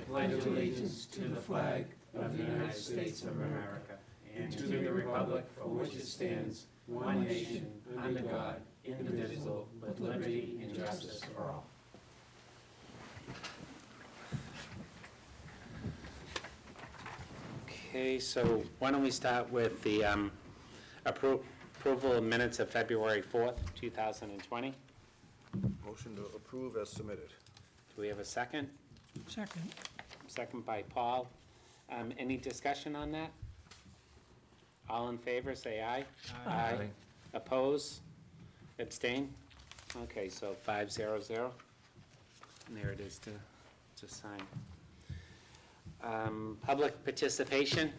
pledge allegiance to the flag of the United States of America and to the republic for which it stands, one nation, under God, indivisible, with liberty and justice for all. Okay, so why don't we start with the approval of minutes of February 4th, 2020? Motion to approve as submitted. Do we have a second? Second. Second by Paul. Any discussion on that? All in favor, say aye. Aye. Oppose? Abstain? Okay, so 500. And there it is to sign. Public participation?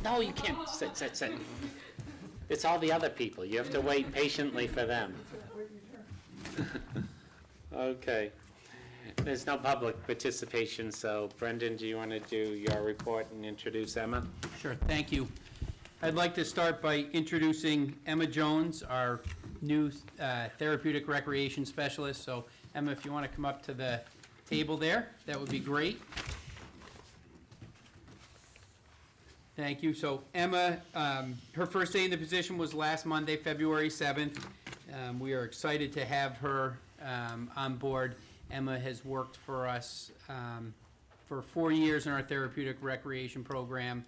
No, you can't. Sit. It's all the other people. You have to wait patiently for them. Okay. There's no public participation, so Brendan, do you want to do your report and introduce Emma? Sure, thank you. I'd like to start by introducing Emma Jones, our new therapeutic recreation specialist. So Emma, if you want to come up to the table there, that would be great. Thank you. So Emma, her first day in the position was last Monday, February 7th. We are excited to have her on board. Emma has worked for us for 4 years in our therapeutic recreation program.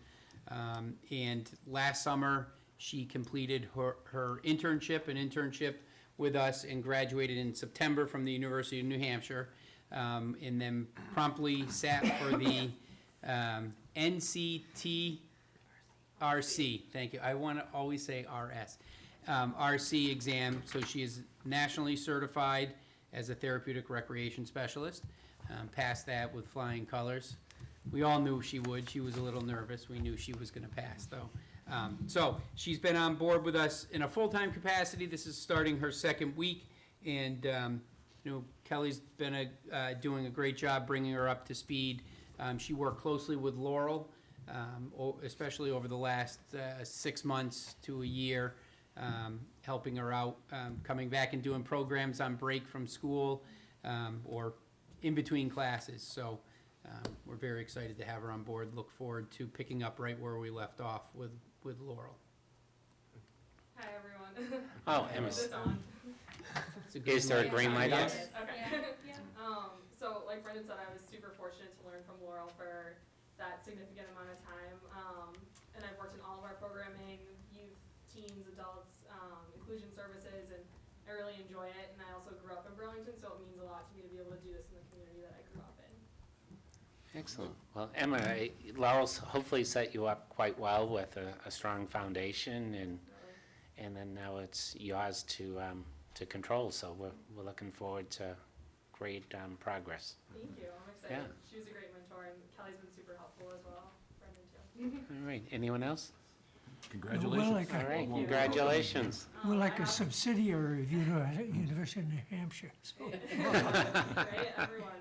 And last summer, she completed her internship with us and graduated in September from the University of New Hampshire. And then promptly sat for the NCTRC, thank you, I want to always say RS, RC exam, so she is nationally certified as a therapeutic recreation specialist, passed that with flying colors. We all knew she would. She was a little nervous. We knew she was going to pass, though. So she's been on board with us in a full-time capacity. This is starting her second week, and Kelly's been doing a great job bringing her up to speed. She worked closely with Laurel, especially over the last 6 months to a year, helping her out, coming back and doing programs on break from school or in between classes. So we're very excited to have her on board. Look forward to picking up right where we left off with Laurel. Hi, everyone. Oh, Emma. Is this on? Is there a green light on? Yes. Okay. So like Brendan said, I was super fortunate to learn from Laurel for that significant amount of time. And I've worked in all of our programming, youth, teens, adults, inclusion services, and I really enjoy it. And I also grew up in Burlington, so it means a lot to me to be able to do this in the community that I grew up in. Excellent. Well, Emma, Laurel's hopefully set you up quite well with a strong foundation, and then now it's yours to control. So we're looking forward to great progress. Thank you. I'm excited. Yeah. She was a great mentor, and Kelly's been super helpful as well. Brendan too. All right. Anyone else? Congratulations. All right. Congratulations. We're like a subsidiary of University of New Hampshire. So. Right, everyone.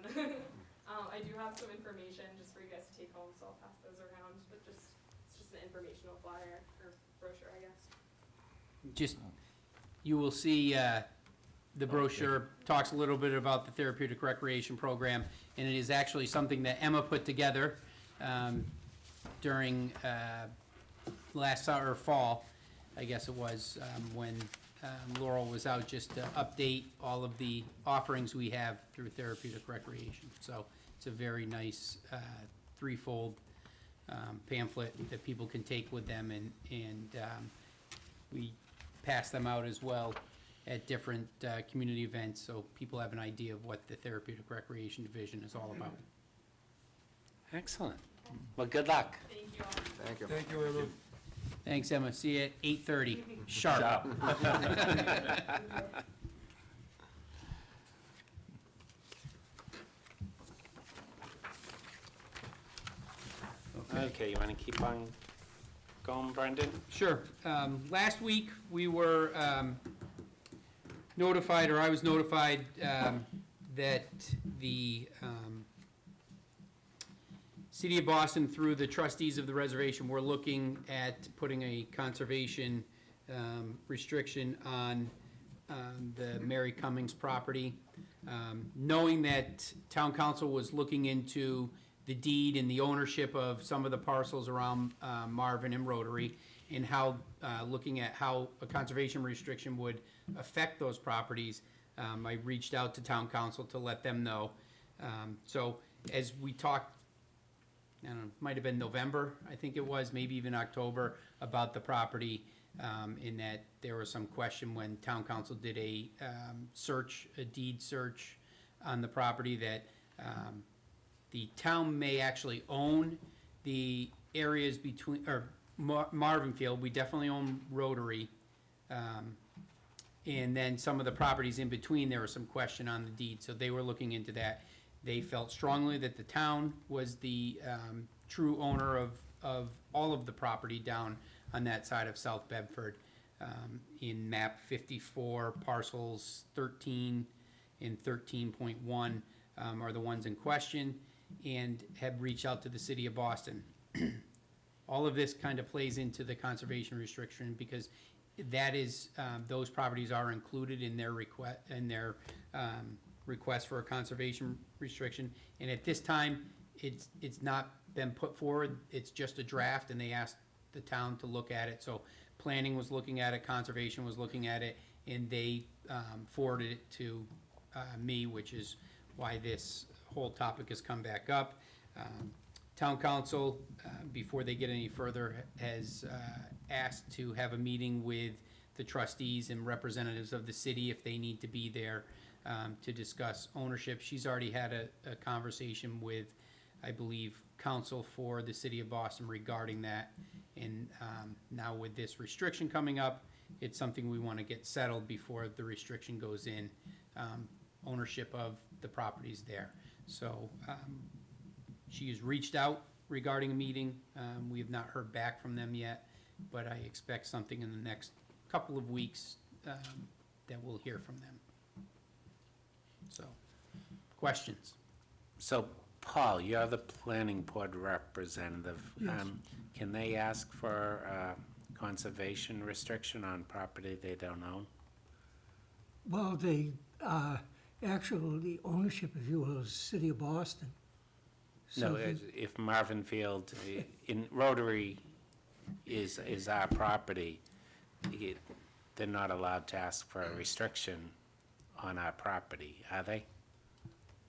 I do have some information just for you guys to take home, so I'll pass those around. But it's just an informational flyer or brochure, I guess. You will see the brochure talks a little bit about the therapeutic recreation program, and it is actually something that Emma put together during last summer or fall, I guess it was, when Laurel was out, just to update all of the offerings we have through therapeutic recreation. So it's a very nice threefold pamphlet that people can take with them, and we pass them out as well at different community events, so people have an idea of what the therapeutic recreation division is all about. Excellent. Well, good luck. Thank you all. Thank you. Thank you, Emma. Thanks, Emma. See you at 8:30 sharp. Okay, you want to keep on going, Brendan? Sure. Last week, we were notified, or I was notified, that the City of Boston, through the trustees of the reservation, were looking at putting a conservation restriction on the Mary Cummings property. Knowing that town council was looking into the deed and the ownership of some of the parcels around Marvin and Rotary, and how, looking at how a conservation restriction would affect those properties, I reached out to town council to let them know. So as we talked, I don't know, might have been November, I think it was, maybe even October, about the property, in that there was some question when town council did a deed search on the property, that the town may actually own the areas between, or Marvin Field, we definitely own Rotary. And then some of the properties in between, there was some question on the deed, so they were looking into that. They felt strongly that the town was the true owner of all of the property down on that side of South Bedford. In map 54, parcels 13 and 13.1 are the ones in question, and have reached out to the city of Boston. All of this kind of plays into the conservation restriction, because that is, those properties are included in their request for a conservation restriction. And at this time, it's not been put forward, it's just a draft, and they asked the town to look at it. So planning was looking at it, conservation was looking at it, and they forwarded it to me, which is why this whole topic has come back up. Town council, before they get any further, has asked to have a meeting with the trustees and representatives of the city if they need to be there to discuss ownership. She's already had a conversation with, I believe, counsel for the city of Boston regarding that. And now with this restriction coming up, it's something we want to get settled before the restriction goes in, ownership of the properties there. So she has reached out regarding a meeting. We have not heard back from them yet, but I expect something in the next couple of weeks that we'll hear from them. So, questions? So, Paul, you're the planning board representative. Yes. Can they ask for a conservation restriction on property they don't own? Well, actually, the ownership, if you will, is City of Boston. So No, the- if Marvin Field in Rotary is our property, they're not allowed to ask for a restriction on our property, are they?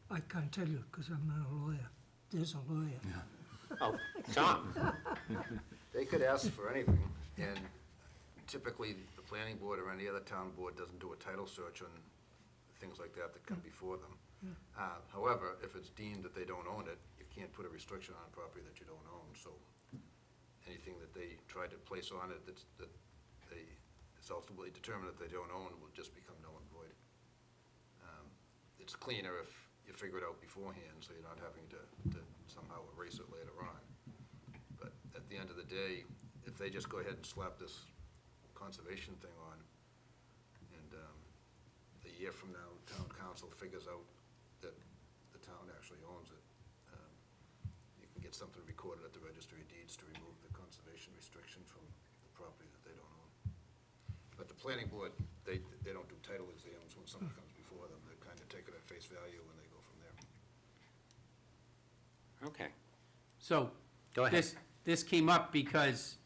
I can't tell you, because I'm not a lawyer. There's a lawyer. Oh, Tom? They could ask for anything, and typically, the planning board or any other town board doesn't do a title search on things like that that come before them. However, if it's deemed that they don't own it, you can't put a restriction on a property that you don't own, so anything that they try to place on it that it's ultimately determined that they don't own will just become null and void. It's cleaner if you figure it out beforehand, so you're not having to somehow erase it later on. But at the end of the day, if they just go ahead and slap this conservation thing on, and a year from now, town council figures out that the town actually owns it, you can get something recorded at the registry of deeds to remove the conservation restriction from the property that they don't own. But the planning board, they don't do title exams when something comes before them. They kind of take it at face value and they go from there. Okay, So, go ahead. this came up because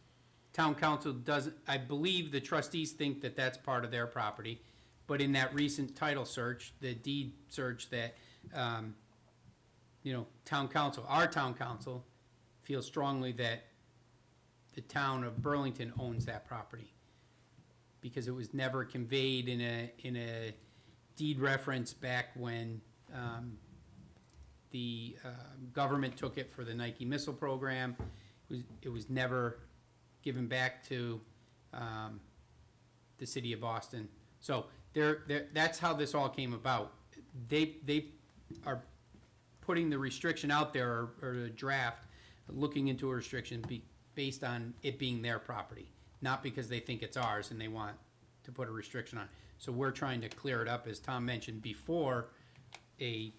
town council doesn't, I believe the trustees think that that's part of their property, but in that recent title search, the deed search, that, our town council feels strongly that the town of Burlington owns that property, because it was never conveyed in a deed reference back when the government took it for the Nike missile program. It was never given back to the city of Boston. So that's how this all came about. They are putting the restriction out there, or a draft, looking into a restriction based on it being their property, not because they think it's ours and they want to put a restriction on it. So we're trying to clear it up, as Tom mentioned, before a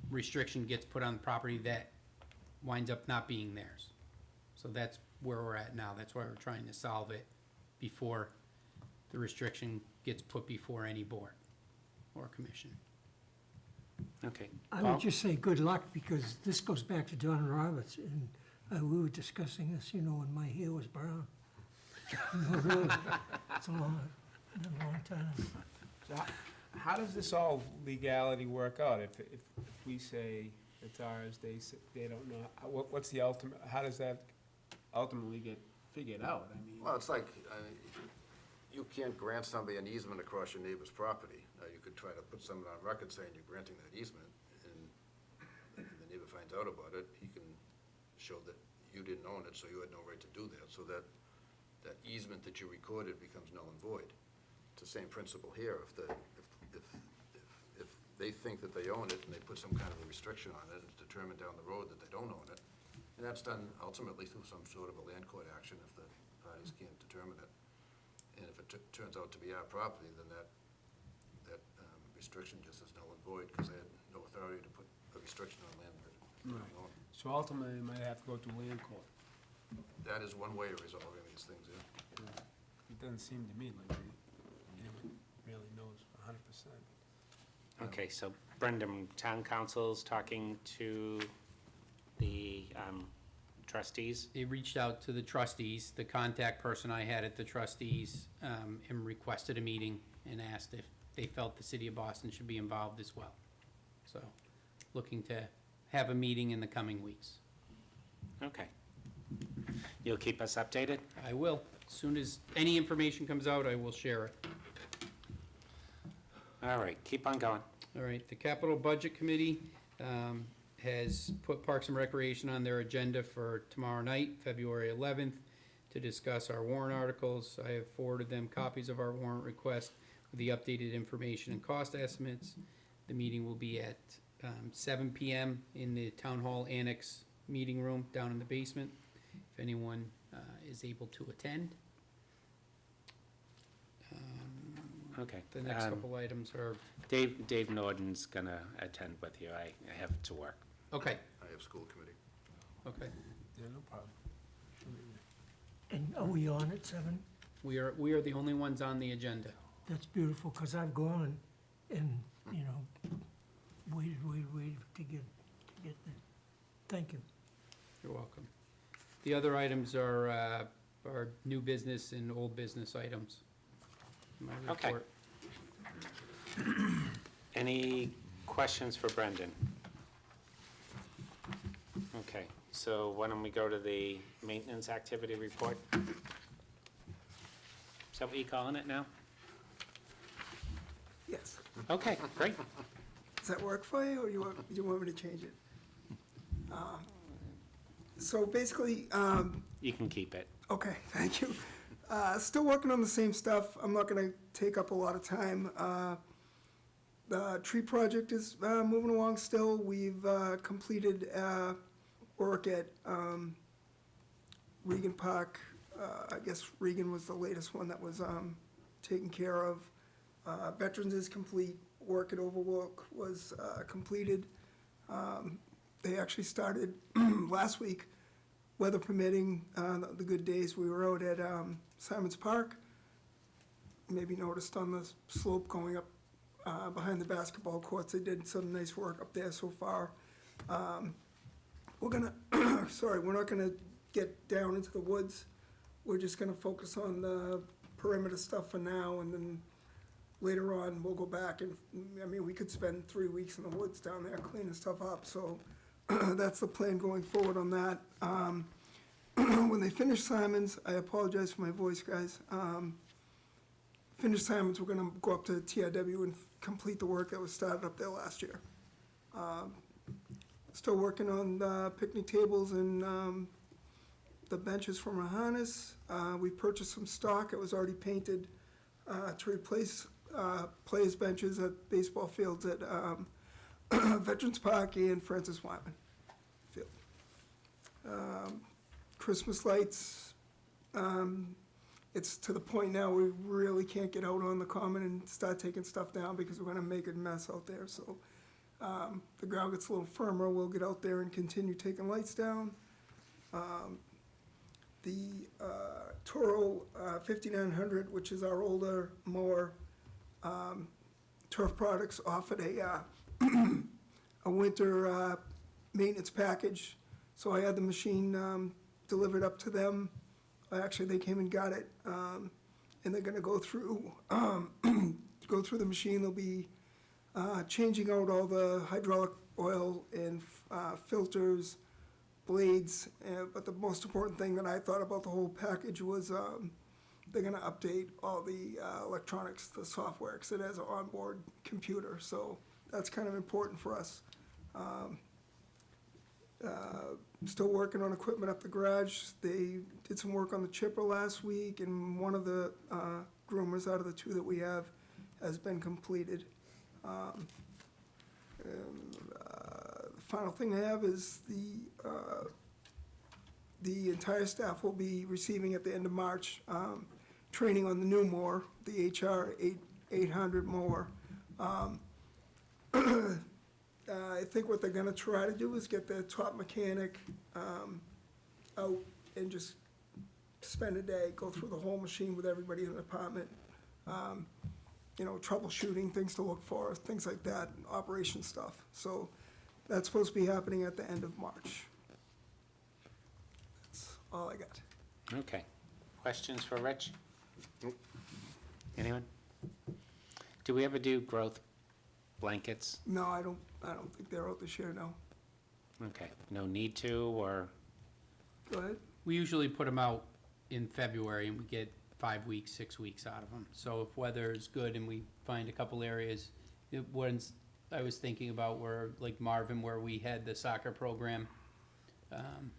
restriction gets put on the property that winds up not being theirs. So that's where we're at now. That's why we're trying to solve it before the restriction gets put before any board or commission. Okay. I Paul? would just say good luck, because this goes back to Don Roberts, and we were discussing this, when my hair was brown. Really, it's been a long time. So how does this all legality work out? If we say it's ours, they don't know, what's the ultimate, how does that ultimately get figured out? I mean, Well, it's like, you can't grant somebody an easement across your neighbor's property. Now, you could try to put someone on record saying you're granting that easement, and the neighbor finds out about it, he can show that you didn't own it, so you had no right to do that, so that easement that you recorded becomes null and void. It's the same principle here. If they think that they own it and they put some kind of a restriction on it, it's determined down the road that they don't own it, and that's done ultimately through some sort of a land court action if the parties can't determine it. And if it turns out to be our property, then that restriction just is null and void, because they had no authority to put a restriction on land that they don't own. so ultimately, it might have to go to land court. That is one way of resolving these things, yeah. It doesn't seem to me like anyone really knows 100%. Okay, so Brendan, town council's talking to the trustees? They reached out to the trustees, the contact person I had at the trustees, and requested a meeting and asked if they felt the city of Boston should be involved as well. So, looking to have a meeting in the coming weeks. Okay. You'll keep us updated? I will. As soon as any information comes out, I will share it. All right, keep on going. All right, the Capital Budget Committee has put Parks and Recreation on their agenda for tomorrow night, February 11th, to discuss our warrant articles. I have forwarded them copies of our warrant request with the updated information and cost estimates. The meeting will be at 7 p.m. in the Town Hall Annex meeting room down in the basement, if anyone is able to attend. Okay. The next couple items are, Dave Norton's gonna attend with you. I have to work. okay, I have school committee. okay. Yeah, no problem. And are we on at 7? We are the only ones on the agenda. That's beautiful, because I've gone and, waited to get there. Thank you. You're welcome. The other items are new business and old business items. in my Okay. report. Any questions for Brendan? Okay, so why don't we go to the maintenance activity report? Is that what you're calling it now? Yes. Okay, great. Does that work for you, or you want me to change it? So basically, You can keep it. okay, thank you. Still working on the same stuff. I'm not gonna take up a lot of time. The tree project is moving along still. We've completed work at Regan Park. I guess Regan was the latest one that was taken care of. Veterans is complete. Work at Overlook was completed. They actually started last week, weather permitting, the good days. We were out at Simon's Park. Maybe noticed on the slope going up behind the basketball courts, they did some nice work up there so far. We're gonna, we're not gonna get down into the woods. We're just gonna focus on the perimeter stuff for now, and then later on, we'll go back and, we could spend 3 weeks in the woods down there cleaning stuff up, so that's the plan going forward on that. When they finish Simon's, I apologize for my voice, guys. Finish Simon's, we're gonna go up to TIW and complete the work that was started up there last year. Still working on the picnic tables and the benches from our harness. We purchased some stock, it was already painted to replace players' benches at baseball fields at Veterans Park and Francis Wyman Field. Christmas lights, it's to the point now we really can't get out on the common and start taking stuff down because we're gonna make a mess out there, so the ground gets a little firmer, we'll get out there and continue taking lights down. The Toro 5900, which is our older, more Turf Products, offered a a winter maintenance package. So I had the machine delivered up to them. Actually, they came and got it, and they're gonna go through, go through the machine. They'll be changing out all the hydraulic oil and filters, blades, but the most important thing that I thought about the whole package was they're gonna update all the electronics, the software, because it has an onboard computer, so that's kind of important for us. Still working on equipment up the garage. They did some work on the chipper last week, and one of the groomers out of the two that we have has been completed. The final thing I have is the entire staff will be receiving at the end of March training on the new mower, the HR 800 mower. I think what they're gonna try to do is get the top mechanic out and just spend a day, go through the whole machine with everybody in the department. Troubleshooting, things to look for, things like that, operation stuff. So that's supposed to be happening at the end of March. That's all I got. Okay. Questions for Rich? Anyone? Do we ever do growth blankets? No, I don't think they're out this year, no. Okay, no need to, or, Go ahead. We usually put them out in February, and we get 5 weeks, 6 weeks out of them. So if weather is good and we find a couple areas, ones I was thinking about were like Marvin, where we had the soccer program.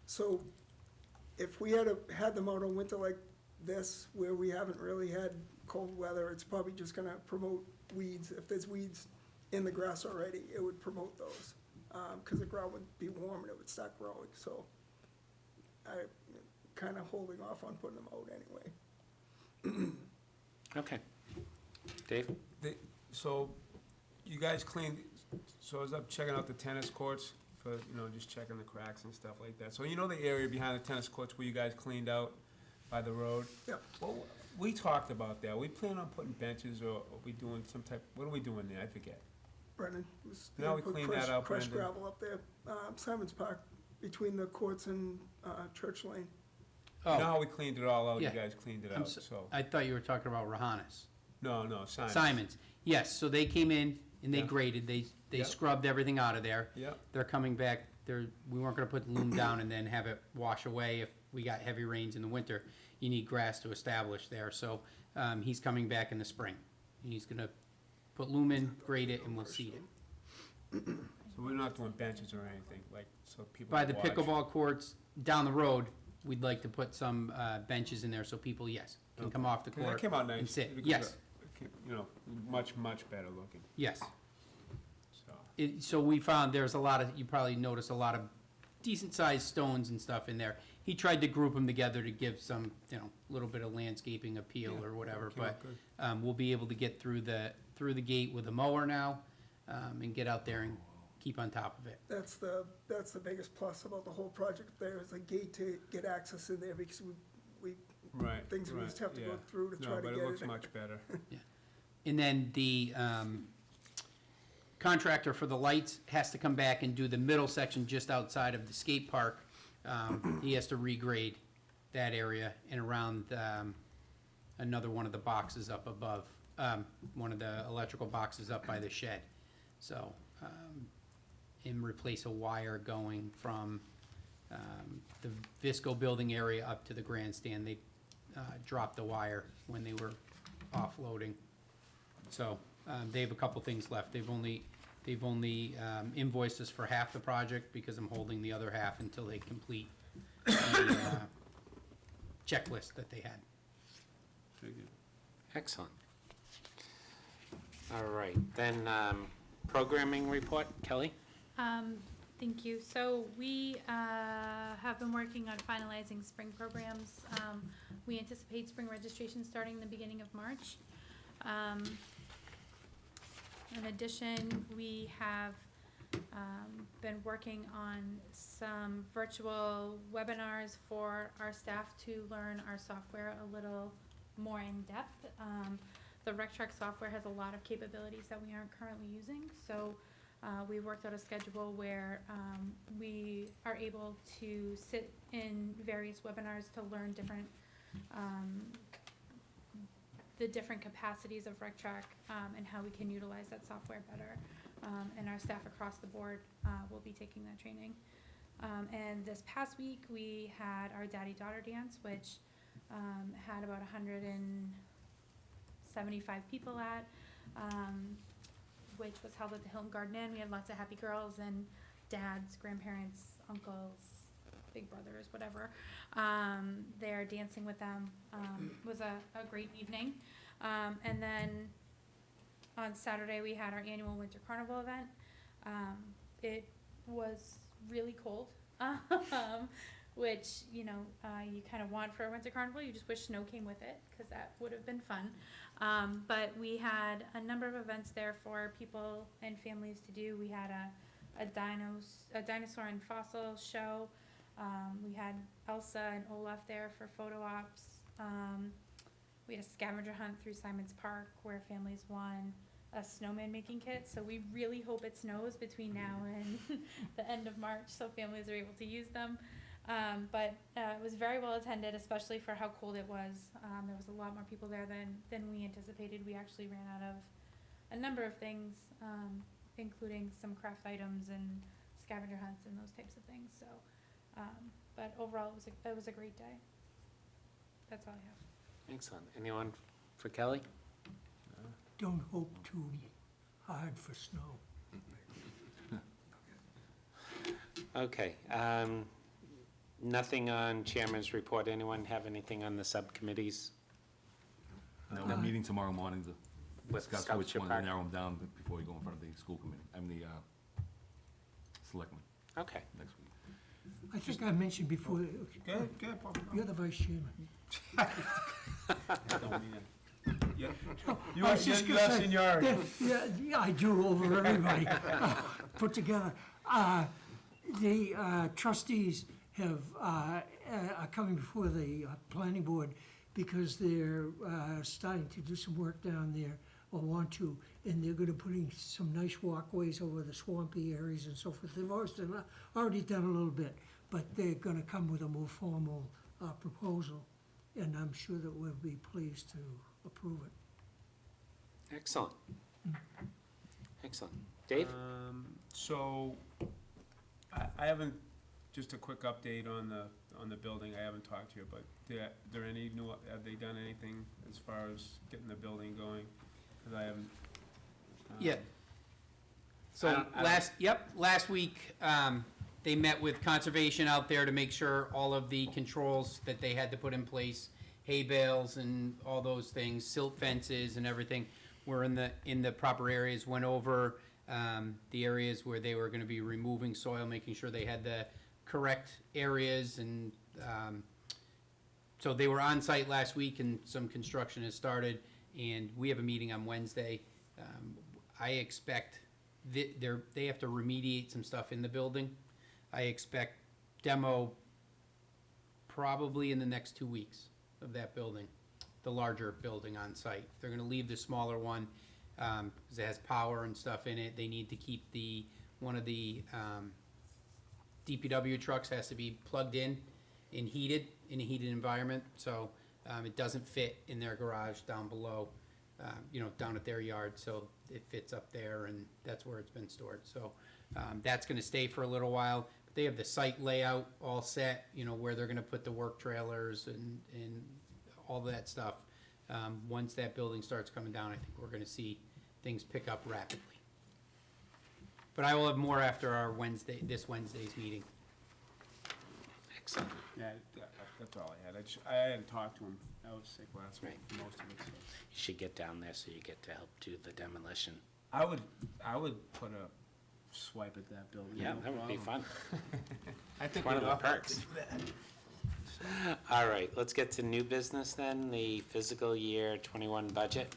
So if we had them out on winter like this, where we haven't really had cold weather, it's probably just gonna promote weeds. If there's weeds in the grass already, it would promote those, because the ground would be warm and it would start growing. So I'm kind of holding off on putting them out anyway. okay. Dave? So you guys cleaned, so I was up checking out the tennis courts for, just checking the cracks and stuff like that. So the area behind the tennis courts where you guys cleaned out by the road? Yep. Well, we talked about that. We plan on putting benches, or are we doing some type, what are we doing there? I forget. Brennan Now we put cleaned that up, crushed Brendan. gravel up there, Simon's Park, between the courts and Church Lane. Oh, Now we cleaned it all out, you Yeah. guys cleaned it I'm out, so- so. I thought you were talking about Rahanis. No, Simon. Simon's, yes, so they came in and they Yeah. graded, they Yeah. scrubbed everything out of there. Yeah, They're coming back, we weren't gonna put the loom down and then have it wash away if we got heavy rains in the winter. You need grass to establish there, so, he's coming back in the spring. He's gonna put loom in, grade it, and we'll seed it. so we're not doing benches or anything, like, so people By the can watch. pickleball courts down the road, we'd like to put some, benches in there so people, yes, can come off the Okay, court that came out nice. and sit. because, Yes, much better looking, yes. so. So we found there's a lot of, you probably noticed a lot of decent-sized stones and stuff in there. He tried to group them together to give some, little bit of landscaping appeal Yeah, or whatever, came out but, good. we'll be able to get through the gate with a mower now, and get out there and keep on top of it. That's the biggest plus about the whole project there, is a gate to get access in there, because we Right, things we right, just have to go yeah. through to try No, to but get it looks it. much better. And then the contractor for the lights has to come back and do the middle section just outside of the skate park. He has to regrade that area and around another one of the boxes up above, one of the electrical boxes up by the shed. So, and replace a wire going from the Visco building area up to the grandstand. They dropped the wire when they were offloading. So, they have a couple things left. They've only invoiced us for half the project because I'm holding the other half until they complete the checklist that they had. Very good. Excellent. All right, then, programming report, Kelly? Thank you. So we have been working on finalizing spring programs. We anticipate spring registration starting the beginning of March. In addition, we have been working on some virtual webinars for our staff to learn our software a little more in depth. The RecTrack software has a lot of capabilities that we aren't currently using, so We worked out a schedule where we are able to sit in various webinars to learn the different capacities of RecTrack and how we can utilize that software better. And our staff across the board will be taking that training. And this past week, we had our daddy-daughter dance, which had about 175 people at, which was held at the Hilton Garden Inn. We had lots of happy girls and dads, grandparents, uncles, big brothers, whatever, there dancing with them. Was a great evening. And then on Saturday, we had our annual Winter Carnival event. It was really cold, which, you kind of want for a Winter Carnival. You just wish snow came with it, because that would have been fun. But we had a number of events there for people and families to do. We had a dinosaur and fossil show. We had Elsa and Olaf there for photo ops. We had a scavenger hunt through Simon's Park where families won a snowman making kit. So we really hope it snows between now and the end of March so families are able to use them. But it was very well attended, especially for how cold it was. There was a lot more people there than we anticipated. We actually ran out of a number of things, including some craft items and scavenger hunts and those types of things. So, but overall, it was a great day. That's all I have. Excellent. Anyone for Kelly? Don't hope too hard for snow. Okay. Nothing on chairman's report. Anyone have anything on the subcommittees? No, we're meeting tomorrow morning to With discuss Sculpture which one, to Park? narrow them down before we go in front of the school committee, the selectmen Okay. next week. I think I mentioned before, Good, Paul. you're the vice chairman. Don't mean it. Yeah. You I have was just you gonna have say, seniority. Yeah, I do over everybody, put together. The trustees are coming before the planning board because they're starting to do some work down there, or want to, and they're gonna put in some nice walkways over the swampy areas and so forth. They've already done a little bit, but they're gonna come with a more formal proposal, and I'm sure that we'll be pleased to approve it. Excellent. Excellent. Dave? So, I haven't, just a quick update on the building, I haven't talked to you, but there any new, have they done anything as far as getting the building going? Cause I haven't. Yeah. I So don't- last week, they met with conservation out there to make sure all of the controls that they had to put in place, hay bales and all those things, silt fences and everything, were in the proper areas. Went over the areas where they were gonna be removing soil, making sure they had the correct areas, and so they were on site last week, and some construction has started, and we have a meeting on Wednesday. I expect they have to remediate some stuff in the building. I expect demo probably in the next 2 weeks of that building, the larger building on site. They're gonna leave the smaller one, because it has power and stuff in it. They need to keep one of the DPW trucks has to be plugged in and heated, in a heated environment, so it doesn't fit in their garage down below, down at their yard, so it fits up there, and that's where it's been stored. So that's gonna stay for a little while. But they have the site layout all set, where they're gonna put the work trailers and all that stuff. Once that building starts coming down, I think we're gonna see things pick up rapidly. But I will have more after this Wednesday's meeting. Excellent. Yeah, that's all I had. I hadn't talked to him. I was sick last week, Right. most of it, so. You should get down there so you get to help do the demolition. I would put a swipe at that building. Yeah, no that would be problem. fun. I think One we of the all have perks. to do that. All right, let's get to new business then, the fiscal year 21 budget.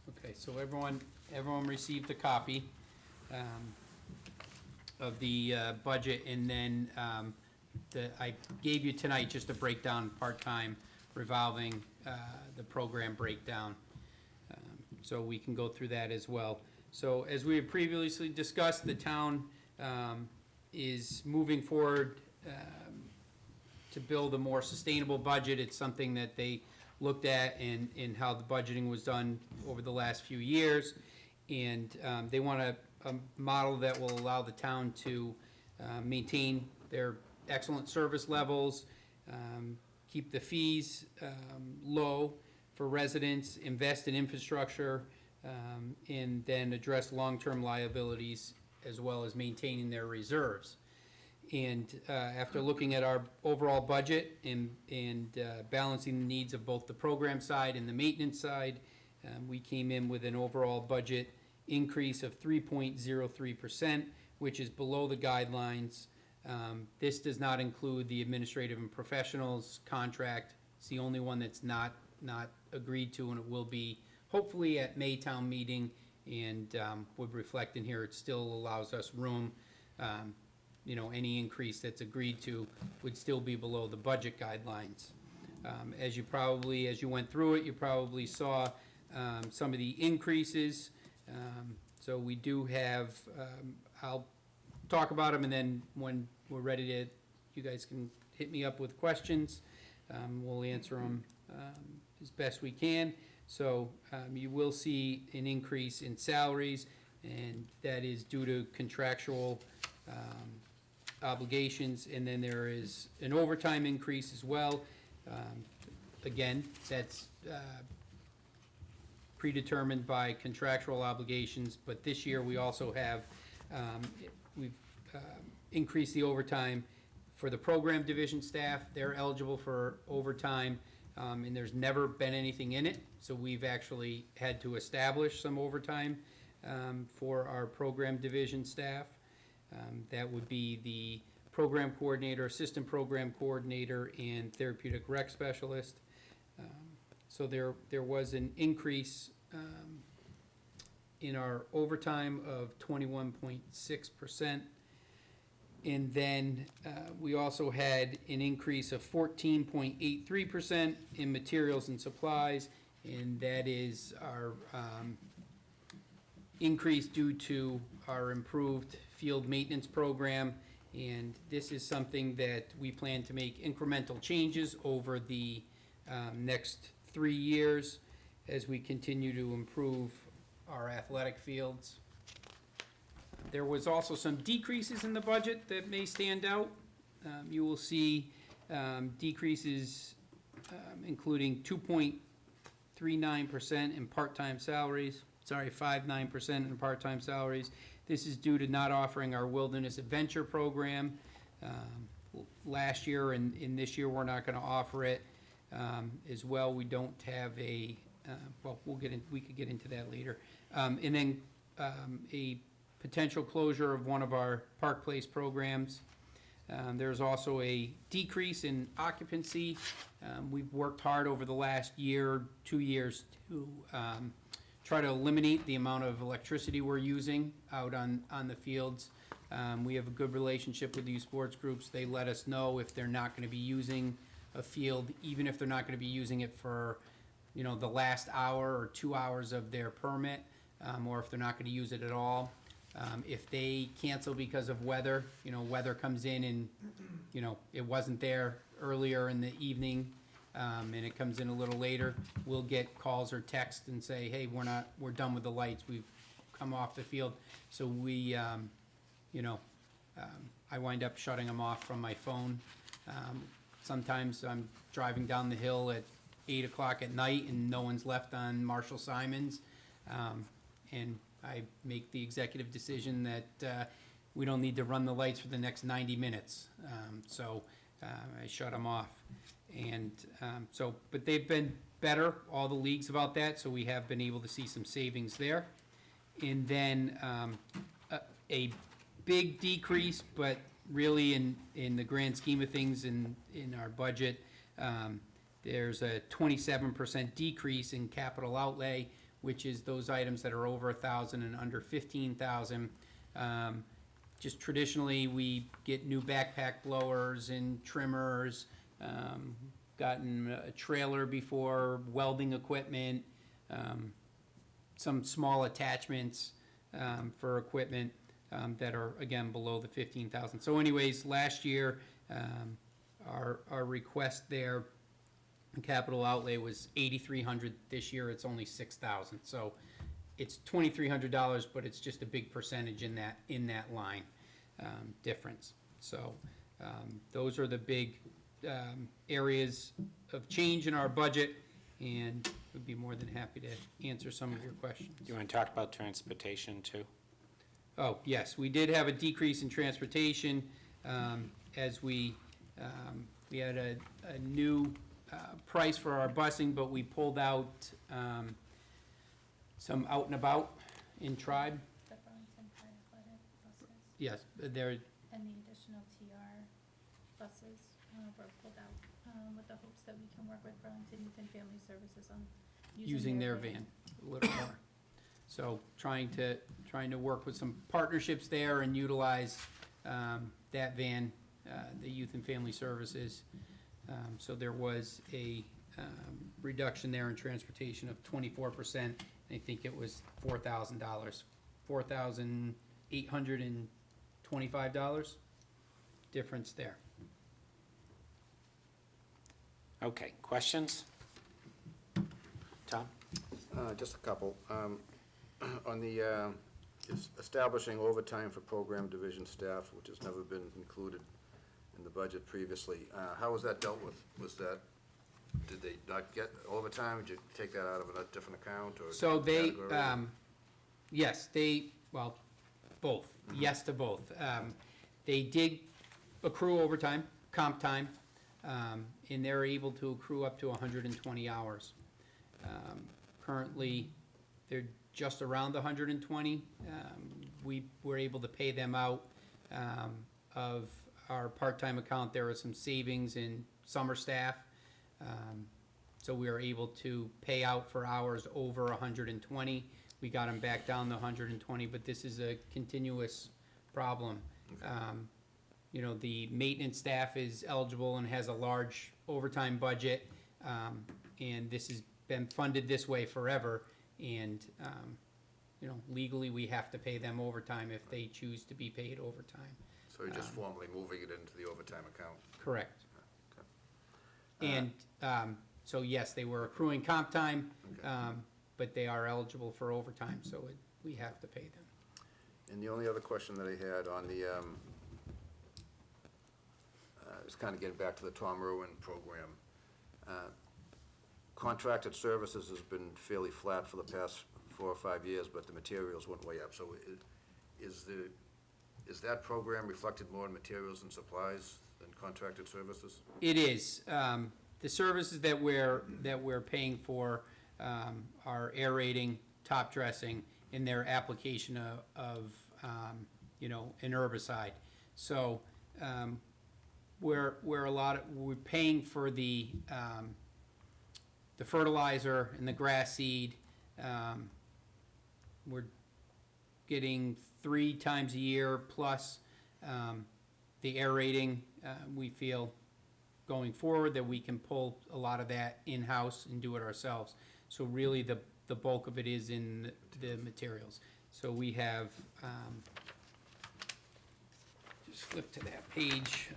Okay, so everyone received a copy of the budget, and then I gave you tonight just a breakdown, part-time revolving, the program breakdown. So we can go through that as well. So as we have previously discussed, the town is moving forward to build a more sustainable budget. It's something that they looked at in how the budgeting was done over the last few years. And they want a model that will allow the town to maintain their excellent service levels, keep the fees low for residents, invest in infrastructure, and then address long-term liabilities as well as maintaining their reserves. And after looking at our overall budget and balancing the needs of both the program side and the maintenance side, we came in with an overall budget increase of 3.03%, which is below the guidelines. This does not include the administrative and professionals contract. It's the only one that's not agreed to, and it will be hopefully at May town meeting, and would reflect in here. It still allows us room. Any increase that's agreed to would still be below the budget guidelines. As you went through it, you probably saw some of the increases. So we do have, I'll talk about them, and then when we're ready to, you guys can hit me up with questions. We'll answer them as best we can. So you will see an increase in salaries, and that is due to contractual obligations, and then there is an overtime increase as well. Again, that's predetermined by contractual obligations, but this year we also have, we've increased the overtime for the program division staff. They're eligible for overtime, and there's never been anything in it, so we've actually had to establish some overtime for our program division staff. That would be the program coordinator, assistant program coordinator, and therapeutic rec specialist. So there was an increase in our overtime of 21.6%. And then we also had an increase of 14.83% in materials and supplies, and that is our increase due to our improved field maintenance program. And this is something that we plan to make incremental changes over the next 3 years as we continue to improve our athletic fields. There was also some decreases in the budget that may stand out. You will see decreases including 2.39% in part-time salaries, 5.9% in part-time salaries. This is due to not offering our Wilderness Adventure program. Last year and in this year, we're not gonna offer it. As well, we don't have a, we could get into that later. And then a potential closure of one of our Park Place programs. There's also a decrease in occupancy. We've worked hard over the last year, 2 years to try to eliminate the amount of electricity we're using out on the fields. We have a good relationship with these sports groups. They let us know if they're not gonna be using a field, even if they're not gonna be using it for, the last hour or 2 hours of their permit, or if they're not gonna use it at all. If they cancel because of weather, weather comes in and, it wasn't there earlier in the evening, and it comes in a little later, we'll get calls or texts and say, hey, we're done with the lights, we've come off the field. So we, I wind up shutting them off from my phone. Sometimes I'm driving down the hill at 8 o'clock at night and no one's left on Marshall Simons. And I make the executive decision that we don't need to run the lights for the next 90 minutes. So I shut them off. And but they've been better, all the leagues about that, so we have been able to see some savings there. And then a big decrease, but really in the grand scheme of things in our budget, there's a 27% decrease in capital outlay, which is those items that are over 1,000 and under 15,000. just traditionally, we get new backpack blowers and trimmers, gotten a trailer before, welding equipment, some small attachments for equipment that are, again, below the 15,000. So anyways, last year, our request there, capital outlay was 8,300. This year, it's only 6,000. So it's $2,300, but it's just a big percentage in that line difference. So those are the big areas of change in our budget, and we'd be more than happy to answer some of your questions. Do you want to talk about transportation too? Oh, yes, we did have a decrease in transportation as we had a new price for our busing, but we pulled out some out and about in Tribe. The Burlington Pride Athletic buses Yes, they're, and the additional TR buses were pulled out with the hopes that we can work with Burlington Youth and Family Services on using their van a little more. So trying to work with some partnerships there and utilize that van, the Youth and Family Services. So there was a reduction there in transportation of 24%. I think it was $4,000, $4,825 difference there. Okay, questions? Tom? Just a couple. On the establishing overtime for program division staff, which has never been included in the budget previously, how was that dealt with? Did they not get overtime? Did you take that out of a different account or? So they, category? yes, well, both, yes to both. They did accrue overtime, comp time, and they're able to accrue up to 120 hours. Currently, they're just around 120. We were able to pay them out of our part-time account. There are some savings in summer staff. So we were able to pay out for hours over 120. We got them back down to 120, but this is a continuous problem. You know, the maintenance staff is eligible and has a large overtime budget, and this has been funded this way forever. And, you know, legally, we have to pay them overtime if they choose to be paid overtime. So you're just formally moving it into the overtime account? Correct. Okay. And so, yes, they were accruing comp time, Okay. but they are eligible for overtime, so we have to pay them. And the only other question that I had on the, is kind of getting back to the Tom Irwin program. Contracted services has been fairly flat for the past 4 or 5 years, but the materials went way up. So is that program reflected more in materials and supplies than contracted services? It is. The services that we're paying for are aerating, top dressing, and their application of you know, an herbicide. So we're paying for the fertilizer and the grass seed. We're getting 3 times a year plus the aerating. We feel going forward that we can pull a lot of that in-house and do it ourselves. So really the bulk of it is in the materials. So we have, just flip to that page,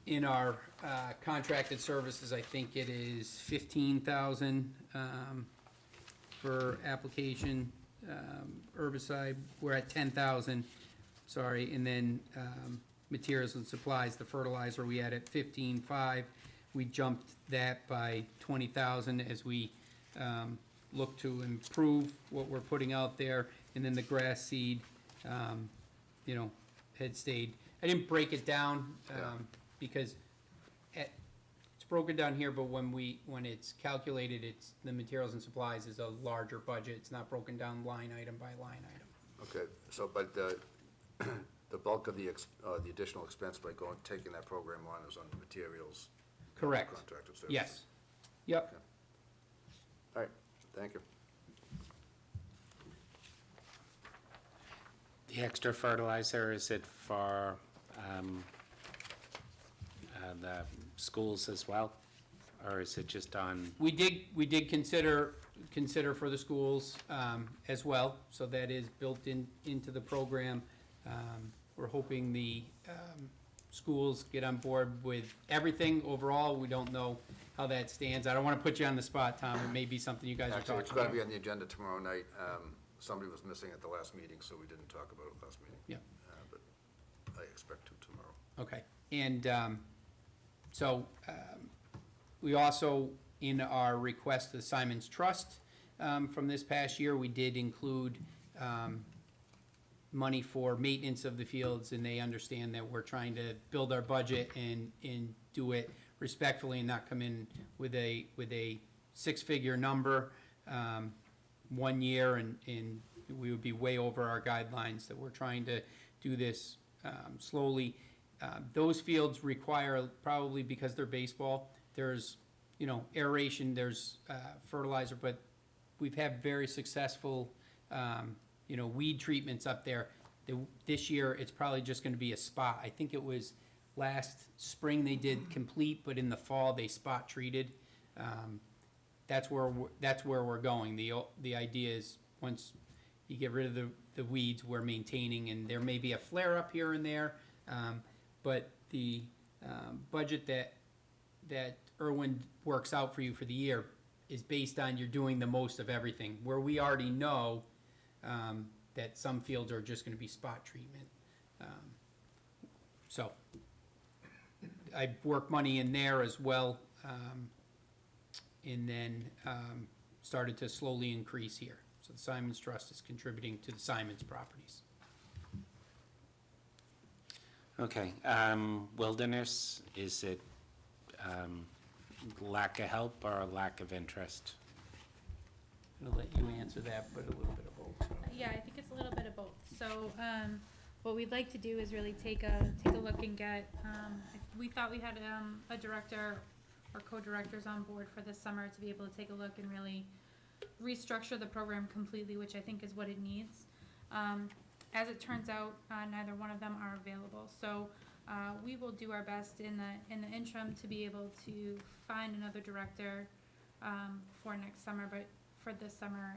in our contracted services, I think it is 15,000 for application herbicide. We're at 10,000, sorry, and then materials and supplies, the fertilizer we had at 15,500. We jumped that by 20,000 as we look to improve what we're putting out there. And then the grass seed, you know, had stayed. I didn't break it down because it's broken down here, but when it's calculated, it's the materials and supplies is a larger budget. It's not broken down line item by line item. Okay, so, but the bulk of the additional expense by taking that program on is on the materials? Correct. Contracted services? Yes. Yep. Okay. All right, thank you. The extra fertilizer, is it for the schools as well? Or is it just on, We did consider for the schools as well, so that is built into the program. We're hoping the schools get on board with everything overall. We don't know how that stands. I don't want to put you on the spot, Tom. It may be something you guys are Actually, talking it's going to be about. on the agenda tomorrow night. Somebody was missing at the last meeting, so we didn't talk about it last meeting. Yeah. But I expect to tomorrow. Okay, and we also, in our request to the Simon's Trust from this past year, we did include money for maintenance of the fields, and they understand that we're trying to build our budget and do it respectfully and not come in with a six-figure number one year, and we would be way over our guidelines, that we're trying to do this slowly. Those fields require, probably because they're baseball, there's, aeration, there's fertilizer, but we've had very successful, weed treatments up there. This year, it's probably just gonna be a spot. I think it was last spring they did complete, but in the fall, they spot treated. That's where we're going. The idea is, once you get rid of the weeds, we're maintaining, and there may be a flare up here and there, but the budget that Irwin works out for you for the year is based on you're doing the most of everything, where we already know that some fields are just gonna be spot treatment. So I work money in there as well, and then started to slowly increase here. So the Simon's Trust is contributing to the Simon's properties. okay, wilderness, is it lack of help or lack of interest? I'm gonna let you answer that, but a little bit of both. Yeah, I think it's a little bit of both. So, what we'd like to do is really take a look and get, we thought we had, a director or co-directors on board for this summer to be able to take a look and really restructure the program completely, which I think is what it needs. As it turns out, neither one of them are available. So, we will do our best in the interim to be able to find another director, for next summer, but for this summer,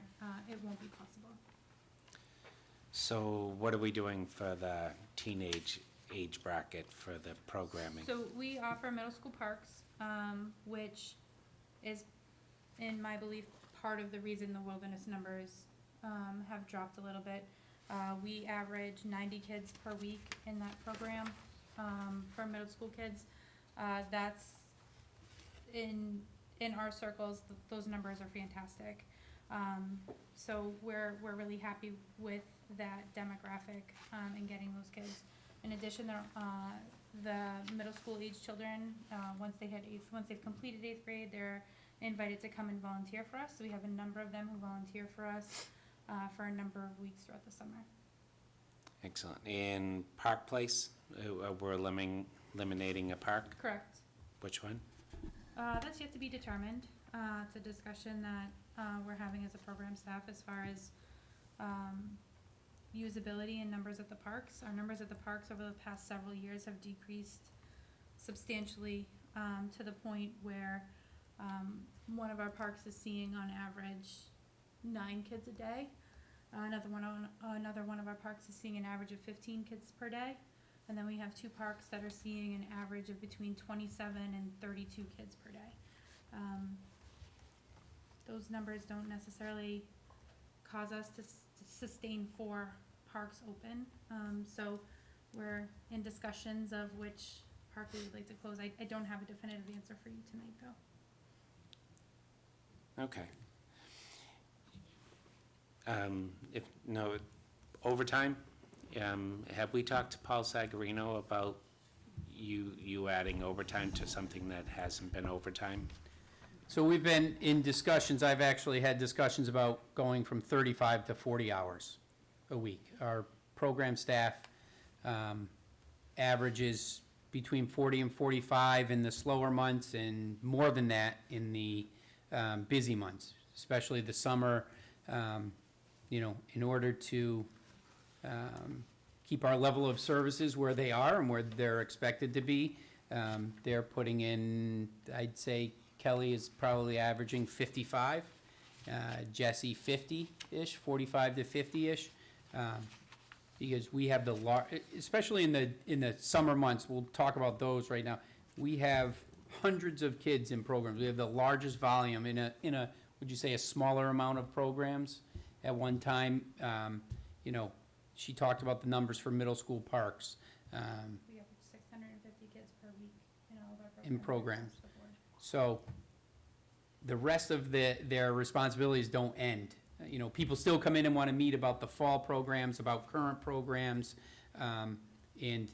it won't be possible. So what are we doing for the teenage age bracket for the programming? So we offer middle school parks, which is, in my belief, part of the reason the wilderness numbers have dropped a little bit. We average 90 kids per week in that program for middle school kids. That's in our circles, those numbers are fantastic. So we're really happy with that demographic and getting those kids. In addition, the middle school age children, once they've completed 8th grade, they're invited to come and volunteer for us. So we have a number of them who volunteer for us for a number of weeks throughout the summer. Excellent. In Park Place, we're eliminating a park? Correct. Which one? That's yet to be determined. It's a discussion that we're having as a program staff as far as usability and numbers at the parks. Our numbers at the parks over the past several years have decreased substantially to the point where one of our parks is seeing on average 9 kids a day. Another one of our parks is seeing an average of 15 kids per day. And then we have 2 parks that are seeing an average of between 27 and 32 kids per day. Those numbers don't necessarily cause us to sustain 4 parks open. So we're in discussions of which park we would like to close. I don't have a definitive answer for you tonight, though. Okay. Overtime, have we talked to Paul Sagarino about you adding overtime to something that hasn't been overtime? So we've been in discussions, I've actually had discussions about going from 35 to 40 hours a week. Our program staff averages between 40 and 45 in the slower months and more than that in the busy months, especially the summer. In order to keep our level of services where they are and where they're expected to be. They're putting in, I'd say Kelly is probably averaging 55, Jesse 50-ish, 45 to 50-ish. Because we have especially in the summer months, we'll talk about those right now. We have hundreds of kids in programs. We have the largest volume in a, would you say, a smaller amount of programs at one time. You know, she talked about the numbers for middle school parks. We have 650 kids per week in all of our programs. In programs. across the board. So the rest of their responsibilities don't end. You know, people still come in and want to meet about the fall programs, about current programs, and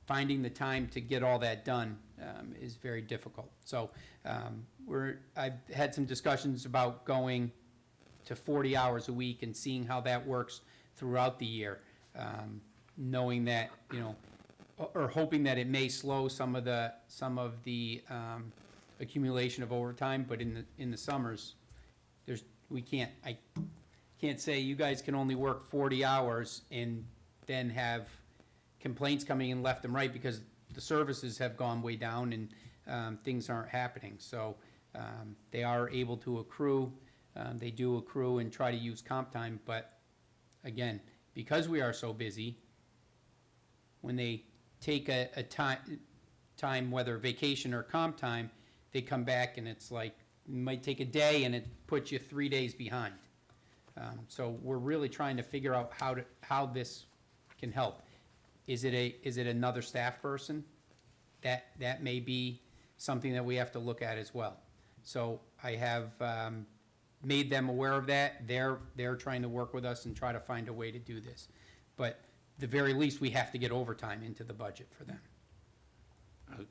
finding the time to get all that done is very difficult. So I've had some discussions about going to 40 hours a week and seeing how that works throughout the year, knowing that, you know, or hoping that it may slow some of the accumulation of overtime, but in the summers, I can't say you guys can only work 40 hours and then have complaints coming in left and right because the services have gone way down and things aren't happening. So they are able to accrue. They do accrue and try to use comp time, but again, because we are so busy, when they take a time, whether vacation or comp time, they come back and it's like, it might take a day and it puts you 3 days behind. So we're really trying to figure out how this can help. Is it another staff person? That may be something that we have to look at as well. So I have made them aware of that. They're trying to work with us and try to find a way to do this. But the very least, we have to get overtime into the budget for them.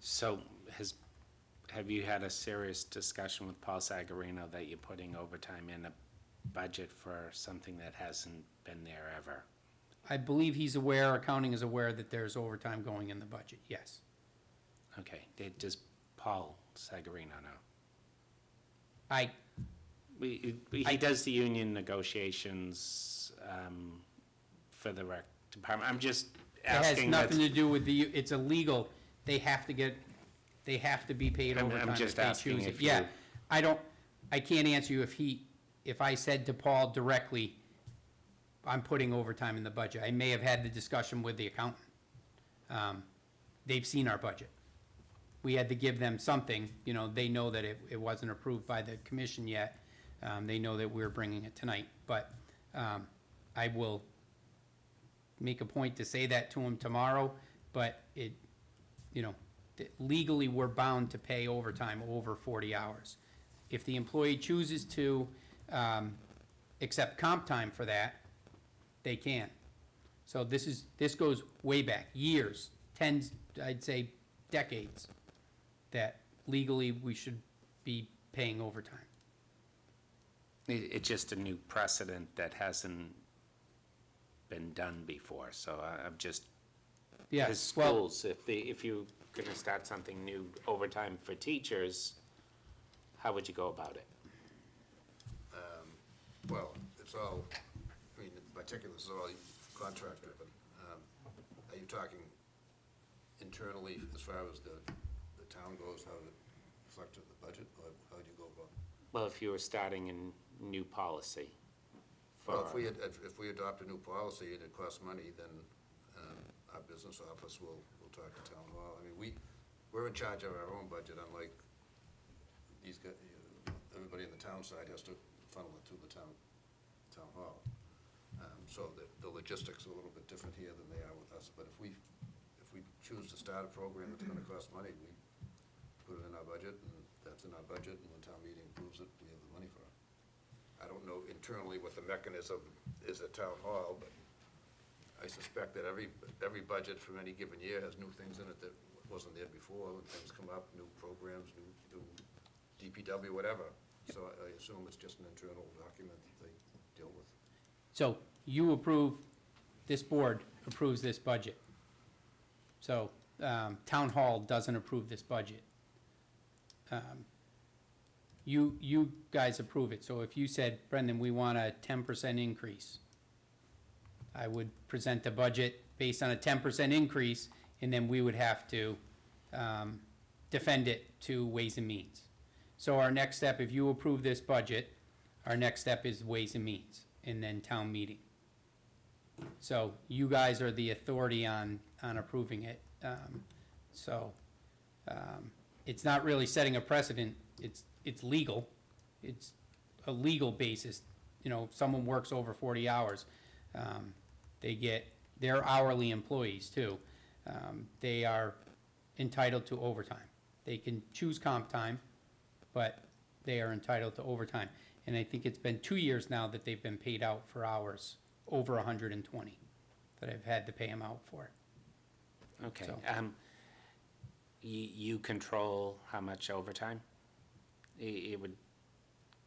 So have you had a serious discussion with Paul Sagarino that you're putting overtime in a budget for something that hasn't been there ever? I believe he's aware, accounting is aware that there's overtime going in the budget, yes. Okay, does Paul Sagarino know? I He does the union negotiations for the rec department. I'm just It has asking. nothing to do with it's illegal. They have to be paid I'm overtime if just they asking choose it. if you- Yeah, I can't answer you if I said to Paul directly, I'm putting overtime in the budget. I may have had the discussion with the accountant. They've seen our budget. We had to give them something, you know, they know that it wasn't approved by the commission yet. They know that we're bringing it tonight, but I will make a point to say that to him tomorrow, but legally, we're bound to pay overtime over 40 hours. If the employee chooses to accept comp time for that, they can. So this goes way back, years, tens, I'd say decades, that legally we should be paying overtime. It's just a new precedent that hasn't been done before, so I'm just, Yeah, as well, schools, if you're gonna start something new, overtime for teachers, how would you go about it? Well, it's all, I mean, in particular, this is all contract driven. Are you talking internally as far as the town goes, how it reflected the budget, or how do you go about? Well, if you were starting a new policy Well, for, if we adopt a new policy and it costs money, then our business office will talk to town hall. I mean, we're in charge of our own budget, unlike these guys, everybody in the town side has to funnel it through the town hall. So the logistics are a little bit different here than they are with us, but if we choose to start a program that's gonna cost money, we put it in our budget, and that's in our budget, and when town meeting approves it, we have the money for it. I don't know internally what the mechanism is at town hall, but I suspect that every budget from any given year has new things in it that wasn't there before, and things come up, new programs, new DPW, whatever. So I assume it's just an internal document that they deal with. so you approve, this board approves this budget. So town hall doesn't approve this budget. You guys approve it, so if you said, Brendan, we want a 10% increase, I would present the budget based on a 10% increase, and then we would have to defend it to Ways and Means. So our next step, if you approve this budget, our next step is Ways and Means, and then town meeting. So you guys are the authority on approving it. It's not really setting a precedent, it's legal. It's a legal basis. You know, if someone works over 40 hours, they're hourly employees too. They are entitled to overtime. They can choose comp time, but they are entitled to overtime. And I think it's been 2 years now that they've been paid out for hours over 120 that I've had to pay them out for. Okay. So- You control how much overtime? It would,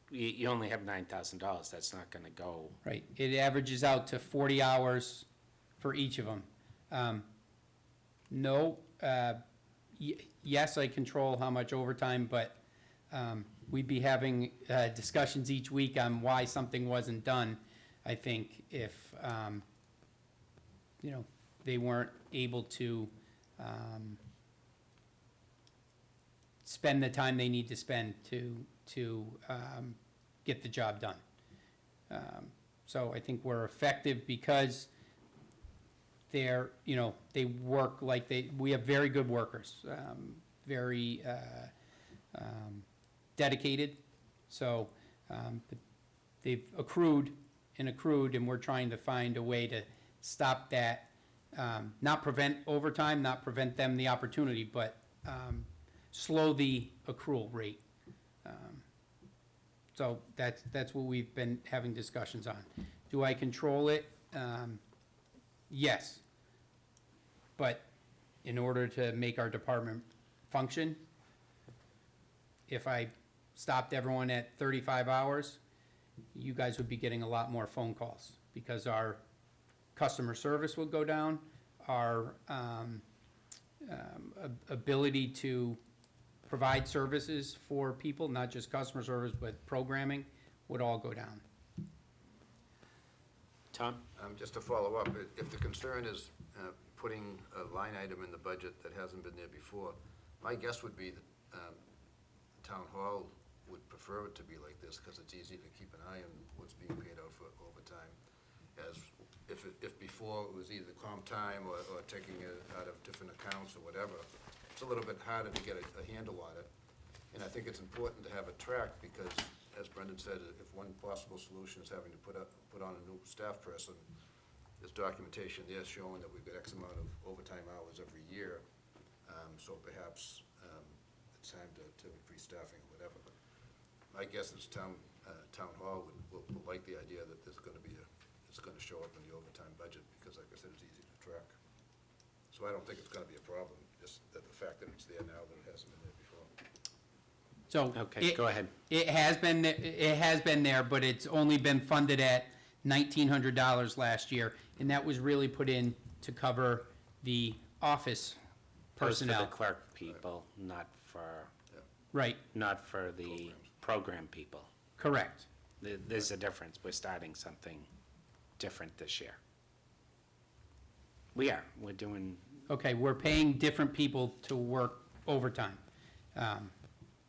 you only have $9,000, that's not gonna go. Right, it averages out to 40 hours for each of them. No, yes, I control how much overtime, but we'd be having discussions each week on why something wasn't done, I think, if, they weren't able to spend the time they need to spend to get the job done. So I think we're effective because they're, they work like we have very good workers, very dedicated. So but they've accrued, and we're trying to find a way to stop that, not prevent overtime, not prevent them the opportunity, but slow the accrual rate. So that's what we've been having discussions on. Do I control it? Yes. But in order to make our department function, if I stopped everyone at 35 hours, you guys would be getting a lot more phone calls because our customer service would go down, our ability to provide services for people, not just customer service, but programming, would all go down. Tom? Just to follow up, if the concern is putting a line item in the budget that hasn't been there before, my guess would be that Town Hall would prefer it to be like this because it's easy to keep an eye on what's being paid out for overtime. As if before it was either comp time or taking it out of different accounts or whatever, it's a little bit harder to get a handle on it. And I think it's important to have it tracked because, as Brendan said, if one possible solution is having to put on a new staff person, there's documentation there showing that we've got X amount of overtime hours every year. So perhaps it's time to increase staffing or whatever. But my guess is Town Hall will like the idea that there's going to be it's going to show up in the overtime budget because, like I said, it's easy to track. So I don't think it's going to be a problem, just that the fact that it's there now that it hasn't been there before. So Okay, go ahead. It has been there, but it's only been funded at $1,900 last year, and that was really put in to cover the office Those for personnel. the clerk people, not for Right, the program people. correct. There's a difference. We're starting something different this year. We're doing, Okay, we're paying different people to work overtime.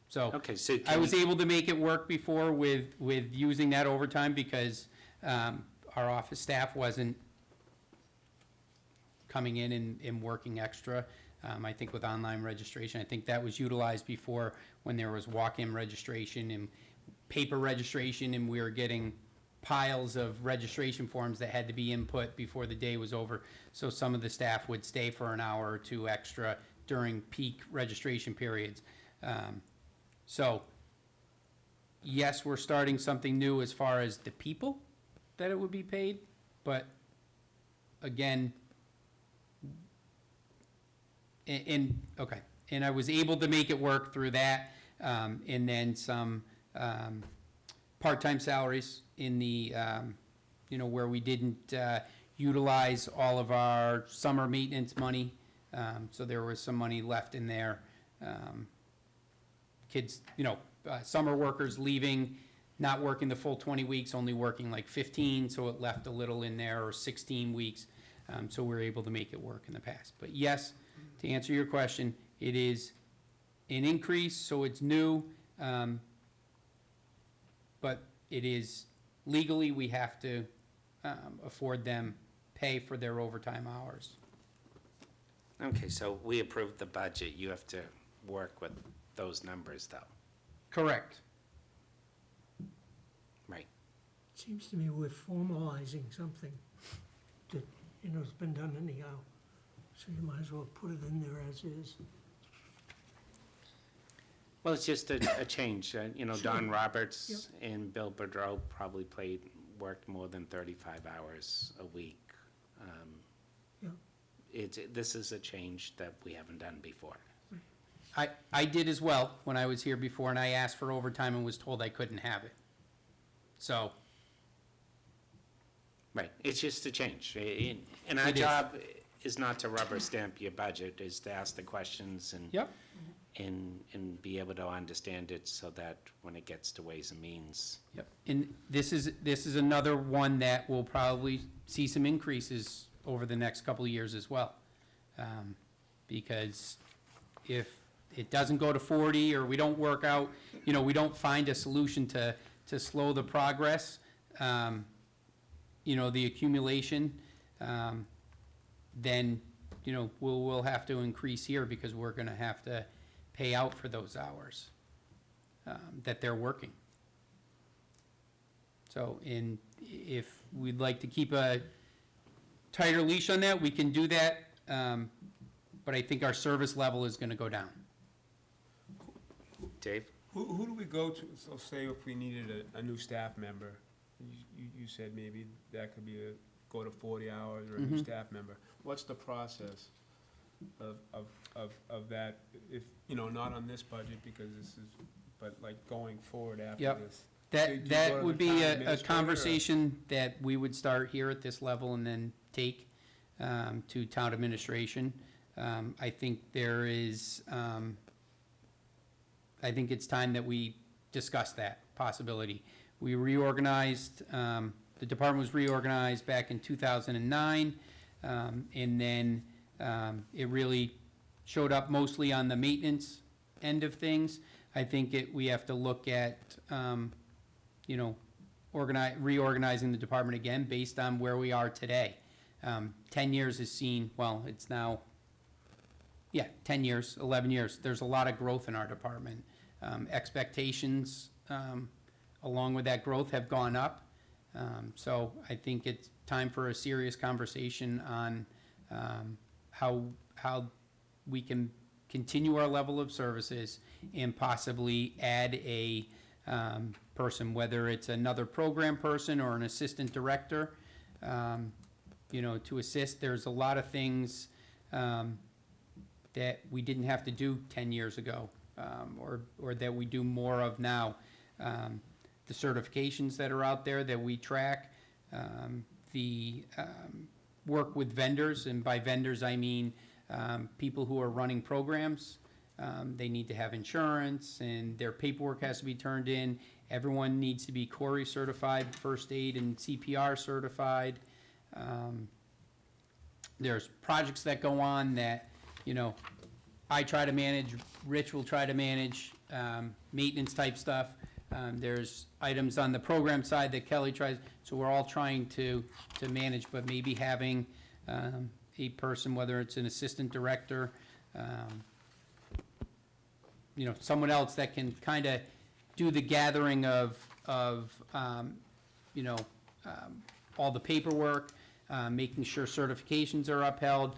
So okay, so I can was you, able to make it work before with using that overtime because our office staff wasn't coming in and working extra. I think with online registration, I think that was utilized before when there was walk-in registration and paper registration, and we were getting piles of registration forms that had to be input before the day was over. So some of the staff would stay for an hour or two extra during peak registration periods. So, yes, we're starting something new as far as the people that it would be paid, but again, and I was able to make it work through that, and then some part-time salaries in the, where we didn't utilize all of our summer maintenance money, so there was some money left in there. Kids, summer workers leaving, not working the full 20 weeks, only working like 15, so it left a little in there, or 16 weeks. So we're able to make it work in the past. But yes, to answer your question, it is an increase, so it's new, but it is legally, we have to afford them pay for their overtime hours. Okay, so we approved the budget. You have to work with those numbers, though. Correct. Right. Seems to me we're formalizing something that, has been done anyhow. So you might as well put it in there as is. Well, it's just a change. Don Roberts and Bill Boudreau probably worked more than 35 hours a week. This is a change that we haven't done before. I did as well when I was here before, and I asked for overtime and was told I couldn't have it. So, Right, it's just a change. And our It is. job is not to rubber stamp your budget, is to ask the questions and yep, and be able to understand it so that when it gets to Ways and Means. yep. And this is another one that will probably see some increases over the next couple of years as well. Because if it doesn't go to 40, or we don't work out, we don't find a solution to slow the progress, the accumulation, then, we'll have to increase here because we're gonna have to pay out for those hours that they're working. So, if we'd like to keep a tighter leash on that, we can do that, but I think our service level is gonna go down. Dave? Who do we go to, so say if we needed a new staff member, you said maybe that could be go to 40 hours or a new Mhm. staff member. What's the process of that, if, not on this budget because this is, but like going forward after Yep. this? Do you go That to would the be town a administrator, or- conversation that we would start here at this level and then take to town administration. I think there is, I think it's time that we discuss that possibility. We reorganized, the department was reorganized back in 2009, and then it really showed up mostly on the maintenance end of things. I think we have to look at, reorganizing the department again based on where we are today. 10 years has seen, well, it's now, 10 years, 11 years. There's a lot of growth in our department. Expectations, along with that growth, have gone up. So I think it's time for a serious conversation on how we can continue our level of services and possibly add a person, whether it's another program person or an assistant director, to assist. There's a lot of things that we didn't have to do 10 years ago, or that we do more of now. The certifications that are out there that we track, the work with vendors, and by vendors I mean people who are running programs. They need to have insurance, and their paperwork has to be turned in. Everyone needs to be Corey certified, first aid and CPR certified. There's projects that go on that, I try to manage, Rich will try to manage, maintenance type stuff. There's items on the program side that Kelly tries, so we're all trying to manage, but maybe having a person, whether it's an assistant director, someone else that can kind of do the gathering of all the paperwork, making sure certifications are upheld,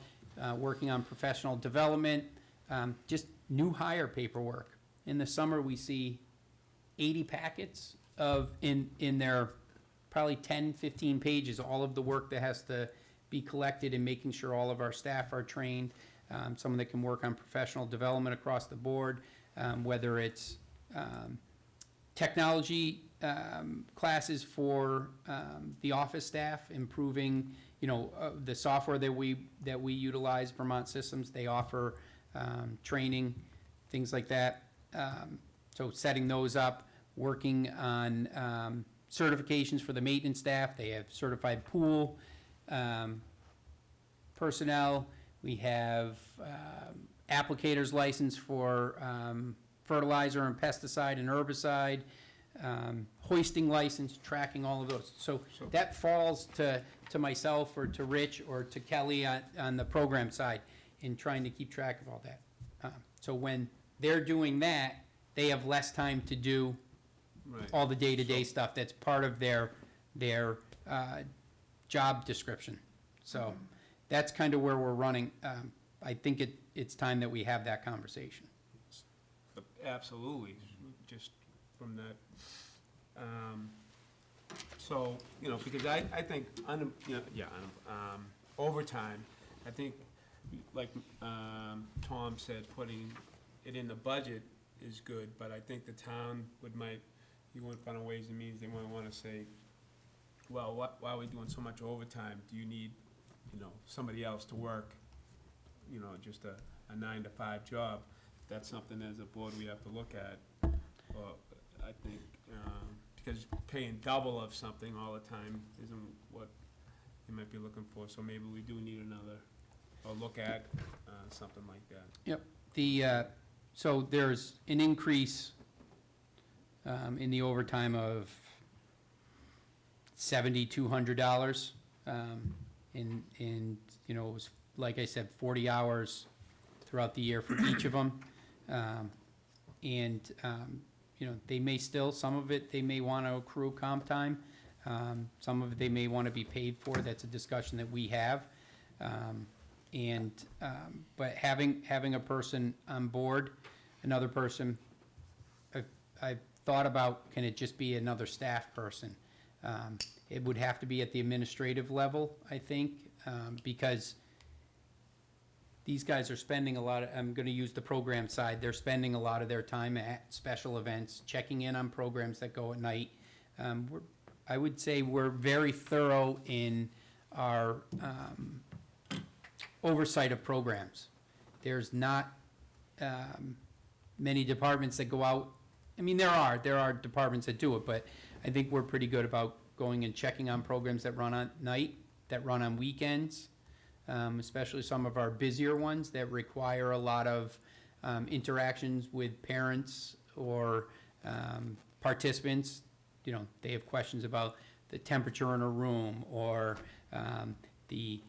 working on professional development, just new hire paperwork. In the summer, we see 80 packets in their probably 10, 15 pages, all of the work that has to be collected and making sure all of our staff are trained, someone that can work on professional development across the board, whether it's technology classes for the office staff, improving, the software that we utilize, Vermont Systems, they offer training, things like that. So setting those up, working on certifications for the maintenance staff. They have certified pool personnel. We have applicator's license for fertilizer and pesticide and herbicide, hoisting license, tracking all of those. So that falls to myself or to Rich or to Kelly on the program side in trying to keep track of all that. So when they're doing that, they have less time to do Right. all the day-to-day stuff that's part of their job description. So that's kind of where we're running. I think it's time that we have that conversation. Absolutely, just from that. So, you know, because I think, overtime, I think, like Tom said, putting it in the budget is good, but I think the town you went in front of Ways and Means, they might want to say, well, why are we doing so much overtime? Do you need, somebody else to work, just a 9-to-5 job? That's something as a board we have to look at. Well, I think, because paying double of something all the time isn't what you might be looking for, so maybe we do need look at something like that. Yep. So there's an increase in the overtime of $7,200. And it was, like I said, 40 hours throughout the year for each of them. They may still, some of it, they may want to accrue comp time. Some of it they may want to be paid for. That's a discussion that we have. But having a person on board, another person, I've thought about, can it just be another staff person? It would have to be at the administrative level, I think, because these guys are spending a lot of, I'm going to use the program side, they're spending a lot of their time at special events, checking in on programs that go at night. I would say we're very thorough in our oversight of programs. There's not many departments that go out. I mean, there are departments that do it, but I think we're pretty good about going and checking on programs that run on night, that run on weekends, especially some of our busier ones that require a lot of interactions with parents or participants. They have questions about the temperature in a room or the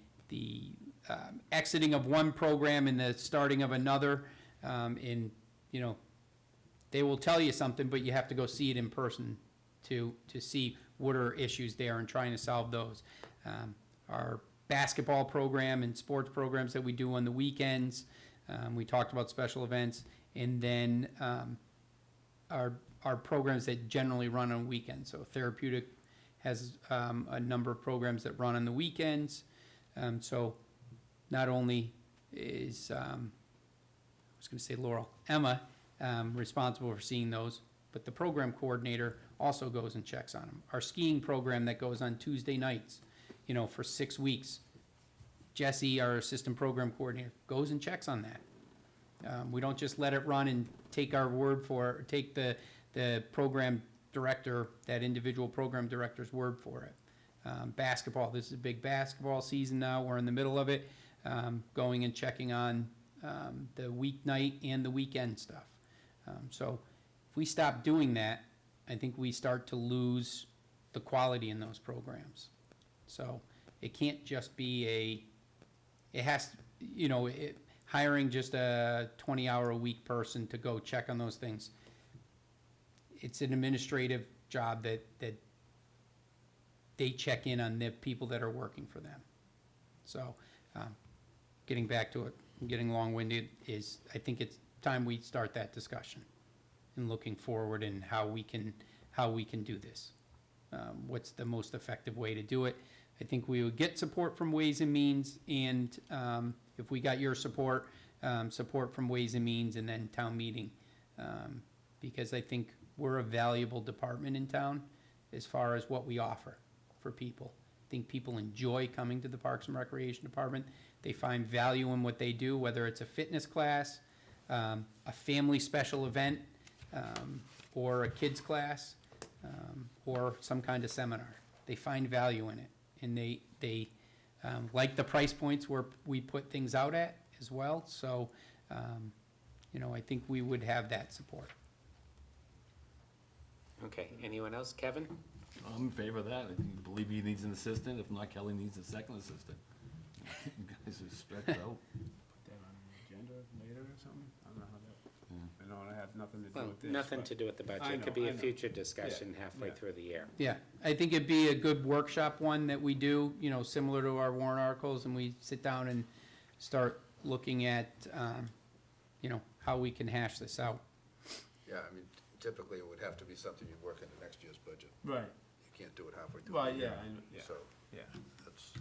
exiting of one program and the starting of another. They will tell you something, but you have to go see it in person to see what are issues there and trying to solve those. Our basketball program and sports programs that we do on the weekends, we talked about special events, and then our programs that generally run on weekends. So therapeutic has a number of programs that run on the weekends. So not only is, I was going to say Laurel, Emma, responsible for seeing those, but the program coordinator also goes and checks on them. Our skiing program that goes on Tuesday nights, for 6 weeks, Jesse, our assistant program coordinator, goes and checks on that. We don't just let it run and take our word for it, take the program director, that individual program director's word for it. Basketball, this is a big basketball season now, we're in the middle of it, going and checking on the weeknight and the weekend stuff. So if we stop doing that, I think we start to lose the quality in those programs. So it can't just be hiring just a 20-hour-a-week person to go check on those things. It's an administrative job that they check in on the people that are working for them. So getting back to it, I'm getting long-winded, I think it's time we start that discussion and looking forward and how we can do this. What's the most effective way to do it? I think we would get support from Ways and Means, and if we got your support from Ways and Means, and then town meeting, because I think we're a valuable department in town as far as what we offer for people. I think people enjoy coming to the Parks and Recreation Department. They find value in what they do, whether it's a fitness class, a family special event, or a kids class, or some kind of seminar. They find value in it, and they like the price points where we put things out at as well. So, I think we would have that support. Okay, anyone else? Kevin? I'm in favor of that. If you believe he needs an assistant, if not, Kelly needs a second assistant. You guys are stretched out. Put that on the agenda later or something? I don't know how that, Yeah. I know it has nothing to do Well, with this. nothing but- to do with the budget. I It could know, be I a know. future discussion halfway yeah. through the year. Yeah, I think it'd be a good workshop one that we do, similar to our warrant articles, and we sit down and start looking at, how we can hash this out. Yeah, I mean, typically it would have to be something you'd work into next year's budget. Right, You can't do it halfway through. well, the yeah, year. I know, yeah, So yeah. that's,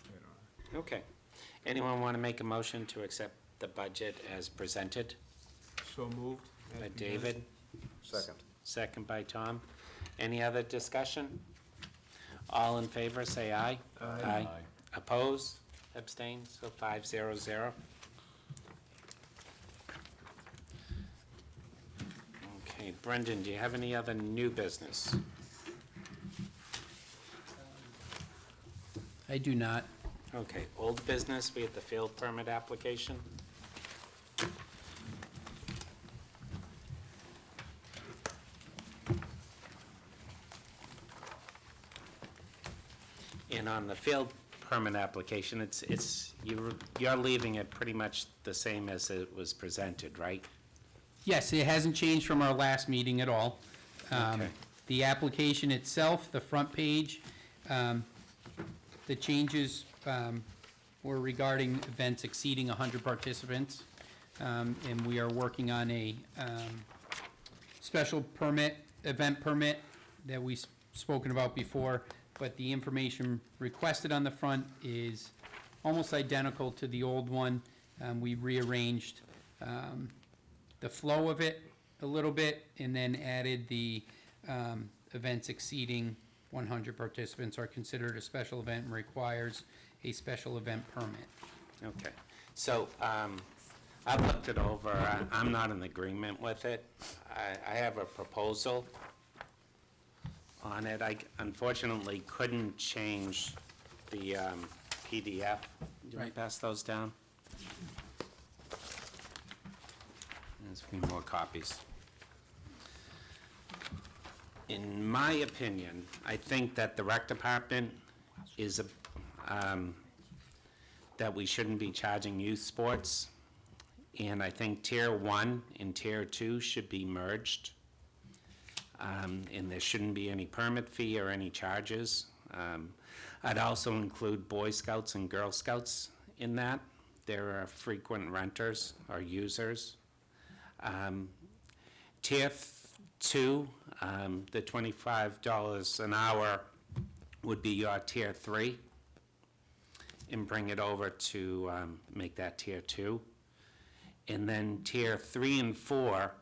Later on. Okay. Anyone want to make a motion to accept the budget as presented? So moved. as By presented. David, second. second by Tom. Any other discussion? All in favor, say aye. Aye. Oppose, abstain, so 5-0-0. Okay, Brendan, do you have any other new business? I do not. Okay, old business, we have the field permit application. And on the field permit application, you're leaving it pretty much the same as it was presented, right? Yes, it hasn't changed from our last meeting at all. Okay. The application itself, the front page, the changes were regarding events exceeding 100 participants. And we are working on a special permit, event permit that we've spoken about before, but the information requested on the front is almost identical to the old one. We rearranged the flow of it a little bit, and then added the events exceeding 100 participants are considered a special event and requires a special event permit. Okay, so, I've looked it over, I'm not in agreement with it. I have a proposal on it. I unfortunately couldn't change the PDF. Do you want Right. to pass those down? There's a few more copies. In my opinion, I think that the rec department is that we shouldn't be charging youth sports. And I think Tier 1 and Tier 2 should be merged. And there shouldn't be any permit fee or any charges. I'd also include Boy Scouts and Girl Scouts in that. They're frequent renters or users. Tier 2, the $25 an hour would be your Tier 3, and bring it over to make that Tier 2. And then Tier 3 and 4,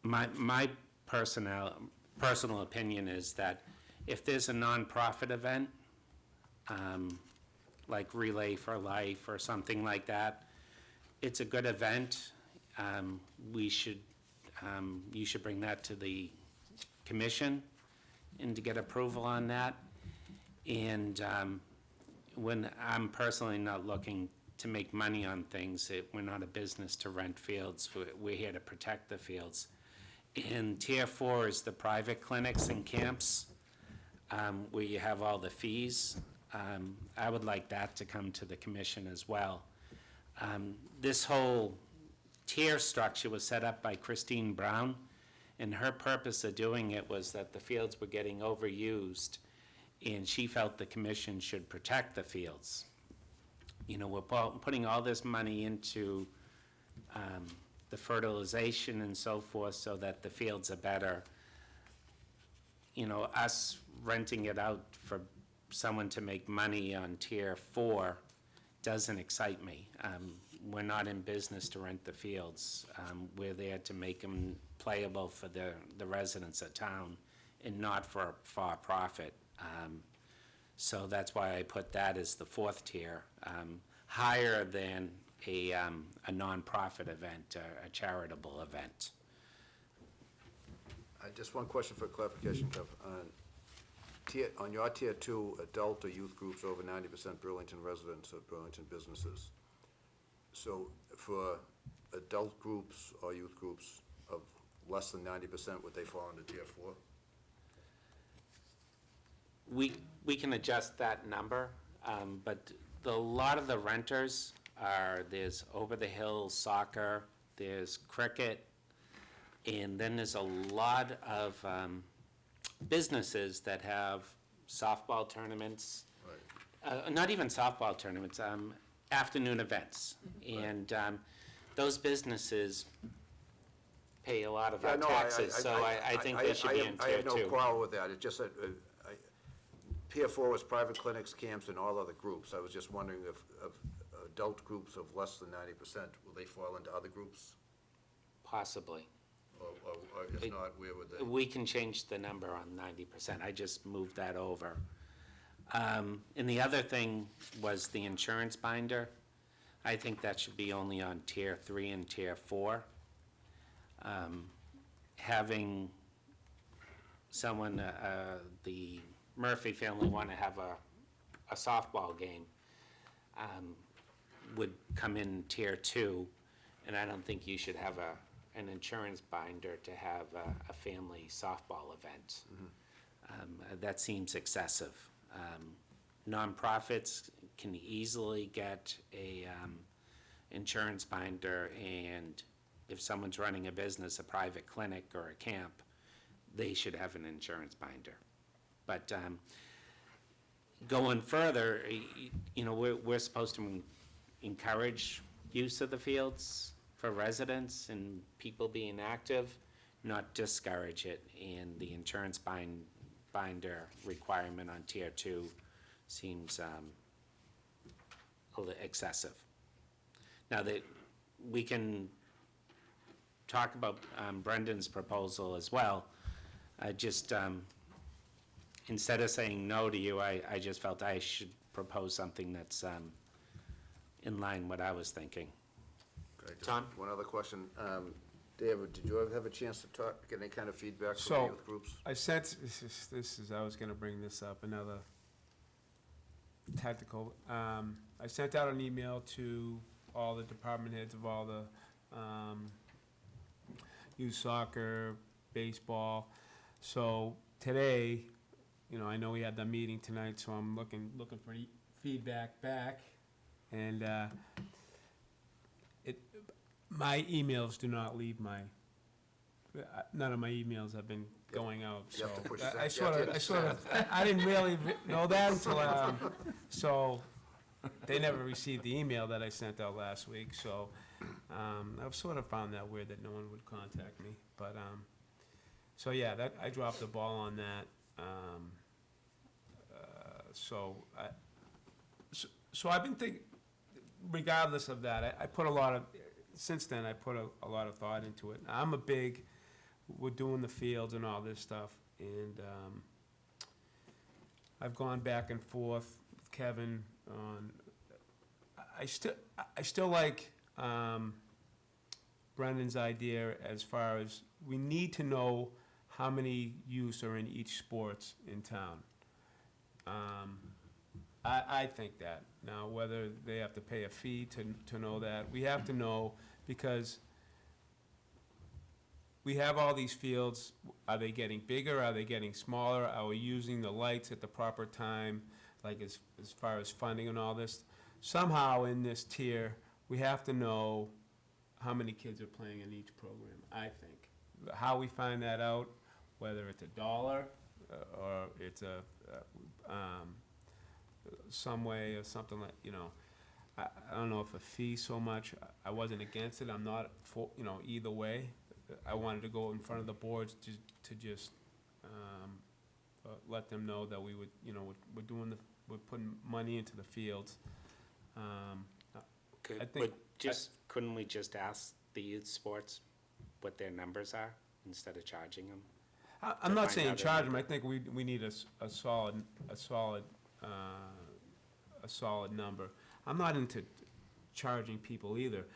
my personal opinion is that if there's a nonprofit event, like Relay for Life or something like that, it's a good event. You should bring that to the commission and to get approval on that. And when I'm personally not looking to make money on things, we're not a business to rent fields. We're here to protect the fields. And Tier 4 is the private clinics and camps, where you have all the fees. I would like that to come to the commission as well. This whole tier structure was set up by Christine Brown, and her purpose of doing it was that the fields were getting overused, and she felt the commission should protect the fields. You know, we're putting all this money into the fertilization and so forth so that the fields are better. You know, us renting it out for someone to make money on Tier 4 doesn't excite me. We're not in business to rent the fields. We're there to make them playable for the residents of town and not for profit. So that's why I put that as the 4th tier, higher than a nonprofit event, a charitable event. Just one question for clarification, Kev. on your tier two, adult or youth groups over 90% Burlington residents or Burlington businesses. So for adult groups or youth groups of less than 90%, would they fall into tier four? We can adjust that number, but a lot of the renters there's over the hill soccer, there's cricket, and then there's a lot of businesses that have softball tournaments. Right. Not even softball tournaments, afternoon events. And those businesses pay a lot of our taxes, so I think they should be in I tier have no two. quarrel with that, it's just that, tier four was private clinics, camps, and all other groups. I was just wondering if adult groups of less than 90%, will they fall into other groups? Possibly. Or if not, where would they? We can change the number on 90%, I just moved that over. And the other thing was the insurance binder. I think that should be only on tier 3 and tier 4. Having someone, the Murphy family want to have a softball game, would come in tier 2, and I don't think you should have an insurance binder to have a family softball event. That seems excessive. Nonprofits can easily get a insurance binder, and if someone's running a business, a private clinic or a camp, they should have an insurance binder. But going further, we're supposed to encourage use of the fields for residents and people being active, not discourage it, and the insurance binder requirement on tier 2 seems a little excessive. Now that we can talk about Brendan's proposal as well, instead of saying no to you, I just felt I should propose something that's in line what I was thinking. Okay, just Tom? one other question. David, did you ever have a chance to get any kind of feedback from the So, youth groups? I sent, I was gonna bring this up, another tactical. I sent out an email to all the department heads of all the youth soccer, baseball. So today, I know we had the meeting tonight, so I'm looking for feedback back. And my emails do not leave none of my emails have been going out, You so. have to push I send. sort of, I didn't really know that until, so, they never received the email that I sent out last week, so, I've sort of found that weird that no one would contact me, but, so yeah, I dropped the ball on that. So I've been thinking, regardless of that, I put a lot of, since then, I put a lot of thought into it. We're doing the fields and all this stuff, and I've gone back and forth with Kevin on, I still like Brendan's idea as far as, we need to know how many youths are in each sports in town. I think that. Now, whether they have to pay a fee to know that, we have to know, because we have all these fields. Are they getting bigger? Are they getting smaller? Are we using the lights at the proper time, like as far as funding and all this? Somehow in this tier, we have to know how many kids are playing in each program, I think. How we find that out, whether it's $1 or it's some way or something like, I don't know if a fee so much. I wasn't against it. I'm not for, either way. I wanted to go in front of the boards to just let them know that we would, we're putting money into the fields. I think, Couldn't we just ask the youth sports what their numbers are instead of charging them? I'm not saying find out charge them. I think we need a solid number. I'm not into charging people either.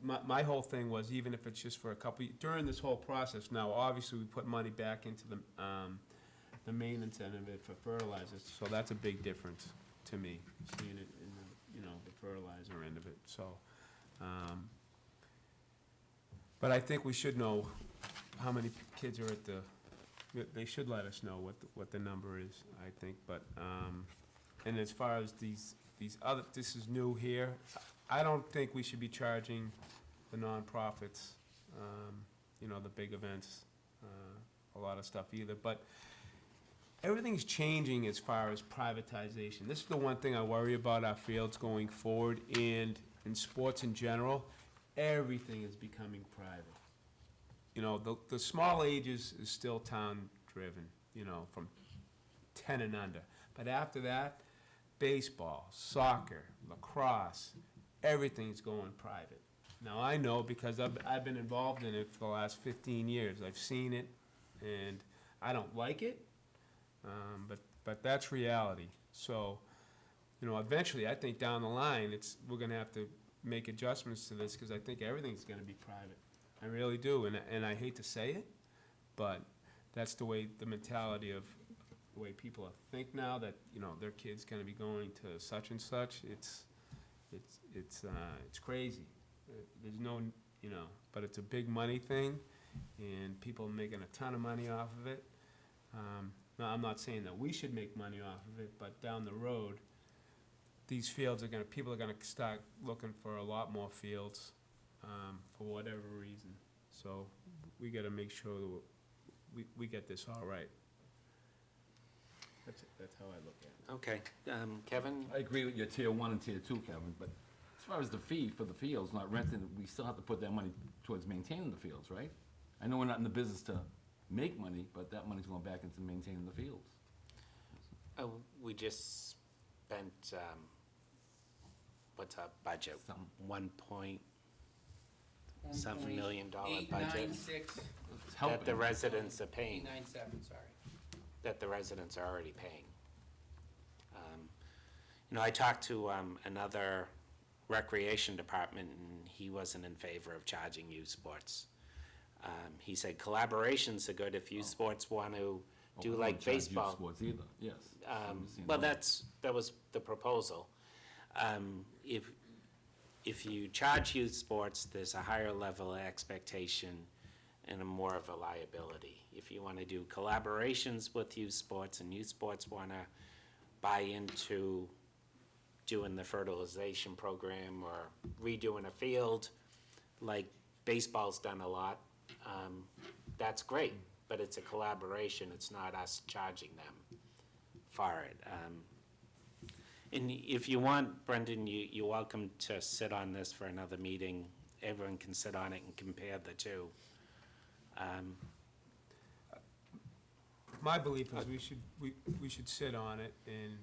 My whole thing was, even if it's just for a couple, during this whole process, now obviously we put money back into the maintenance end of it for fertilizers. So that's a big difference to me, seeing it in the, the fertilizer end of it, so. But I think we should know how many kids are at they should let us know what the number is, I think, but, and as far as these other, this is new here, I don't think we should be charging the nonprofits, the big events, a lot of stuff either, but everything's changing as far as privatization. This is the one thing I worry about our fields going forward, and in sports in general, everything is becoming private. The small ages is still town-driven, from 10 and under. But after that, baseball, soccer, lacrosse, everything's going private. Now, I know because I've been involved in it for the last 15 years. I've seen it, and I don't like it, but that's reality. So, eventually, I think down the line, we're gonna have to make adjustments to this, because I think everything's gonna be private. I really do, and I hate to say it, but that's the mentality of the way people think now, that, their kid's gonna be going to such and such. It's crazy. There's no, but it's a big money thing, and people are making a ton of money off of it. Now, I'm not saying that we should make money off of it, but down the road, these fields people are gonna start looking for a lot more fields, for whatever reason. So we gotta make sure that we get this all right. That's how I look at it. Okay, Kevin? I agree with your tier 1 and tier 2, Kevin, but as far as the fee for the fields, not renting, we still have to put that money towards maintaining the fields, right? I know we're not in the business to make money, but that money's going back into maintaining the fields. We just spent, what's our budget? Something. $1.7 million budget 896, It's that helping. the residents are paying, 897, sorry. that the residents are already paying. I talked to another recreation department, and he wasn't in favor of charging youth sports. He said collaborations are good if youth sports want to do we like don't charge youth baseball. sports either, yes. Well, that was the proposal. If you charge youth sports, there's a higher level of expectation and more of a liability. If you want to do collaborations with youth sports, and youth sports want to buy into doing the fertilization program or redoing a field, like baseball's done a lot, that's great, but it's a collaboration. It's not us charging them for it. And if you want, Brendan, you're welcome to sit on this for another meeting. Everyone can sit on it and compare the two. My belief is we should sit on it, and,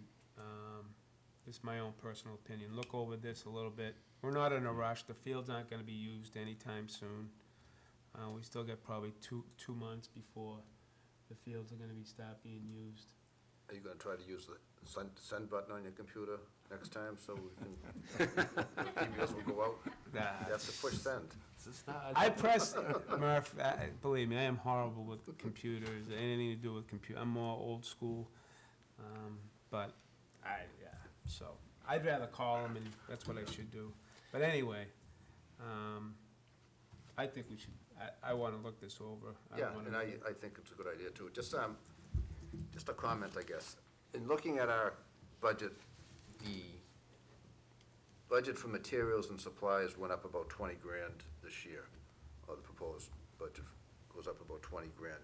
this is my own personal opinion, look over this a little bit. We're not in a rush. The fields aren't gonna be used anytime soon. We still got probably two months before the fields are gonna start being used. Are you gonna try to use the send button on your computer next time, so we can, emails will go out? You have to push send. I press, Murph, believe me, I am horrible with computers, anything to do with I'm more old school, but so, I'd rather call them, and that's what I should do. But anyway, I think we should, I wanna look this over. Yeah, and I think it's a good idea too. Just a comment, I guess. In looking at our budget, the budget for materials and supplies went up about 20 grand this year, or the proposed budget goes up about 20 grand,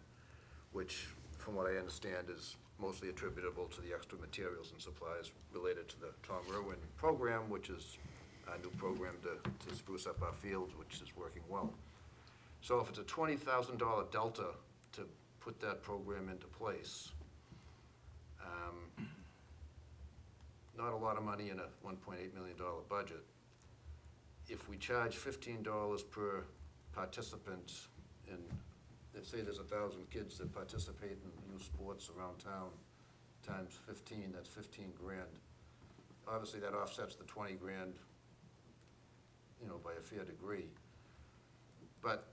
which, from what I understand, is mostly attributable to the extra materials and supplies related to the Tom Irwin program, which is a new program to spruce up our fields, which is working well. So if it's a $20,000 delta to put that program into place, not a lot of money in a $1.8 million budget. If we charge $15 per participant, and let's say there's 1,000 kids that participate in youth sports around town, times 15, that's 15 grand. Obviously, that offsets the 20 grand, by a fair degree. But,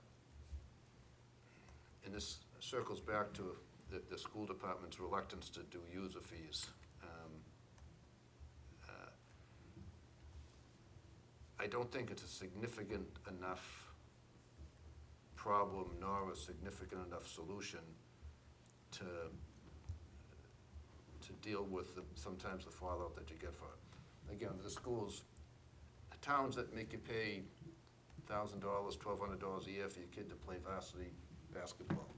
and this circles back to the school department's reluctance to do user fees. I don't think it's a significant enough problem nor a significant enough solution to deal with sometimes the fallout that you get for it. Again, the schools, towns that make you pay $1,000, $1,200 a year for your kid to play varsity basketball.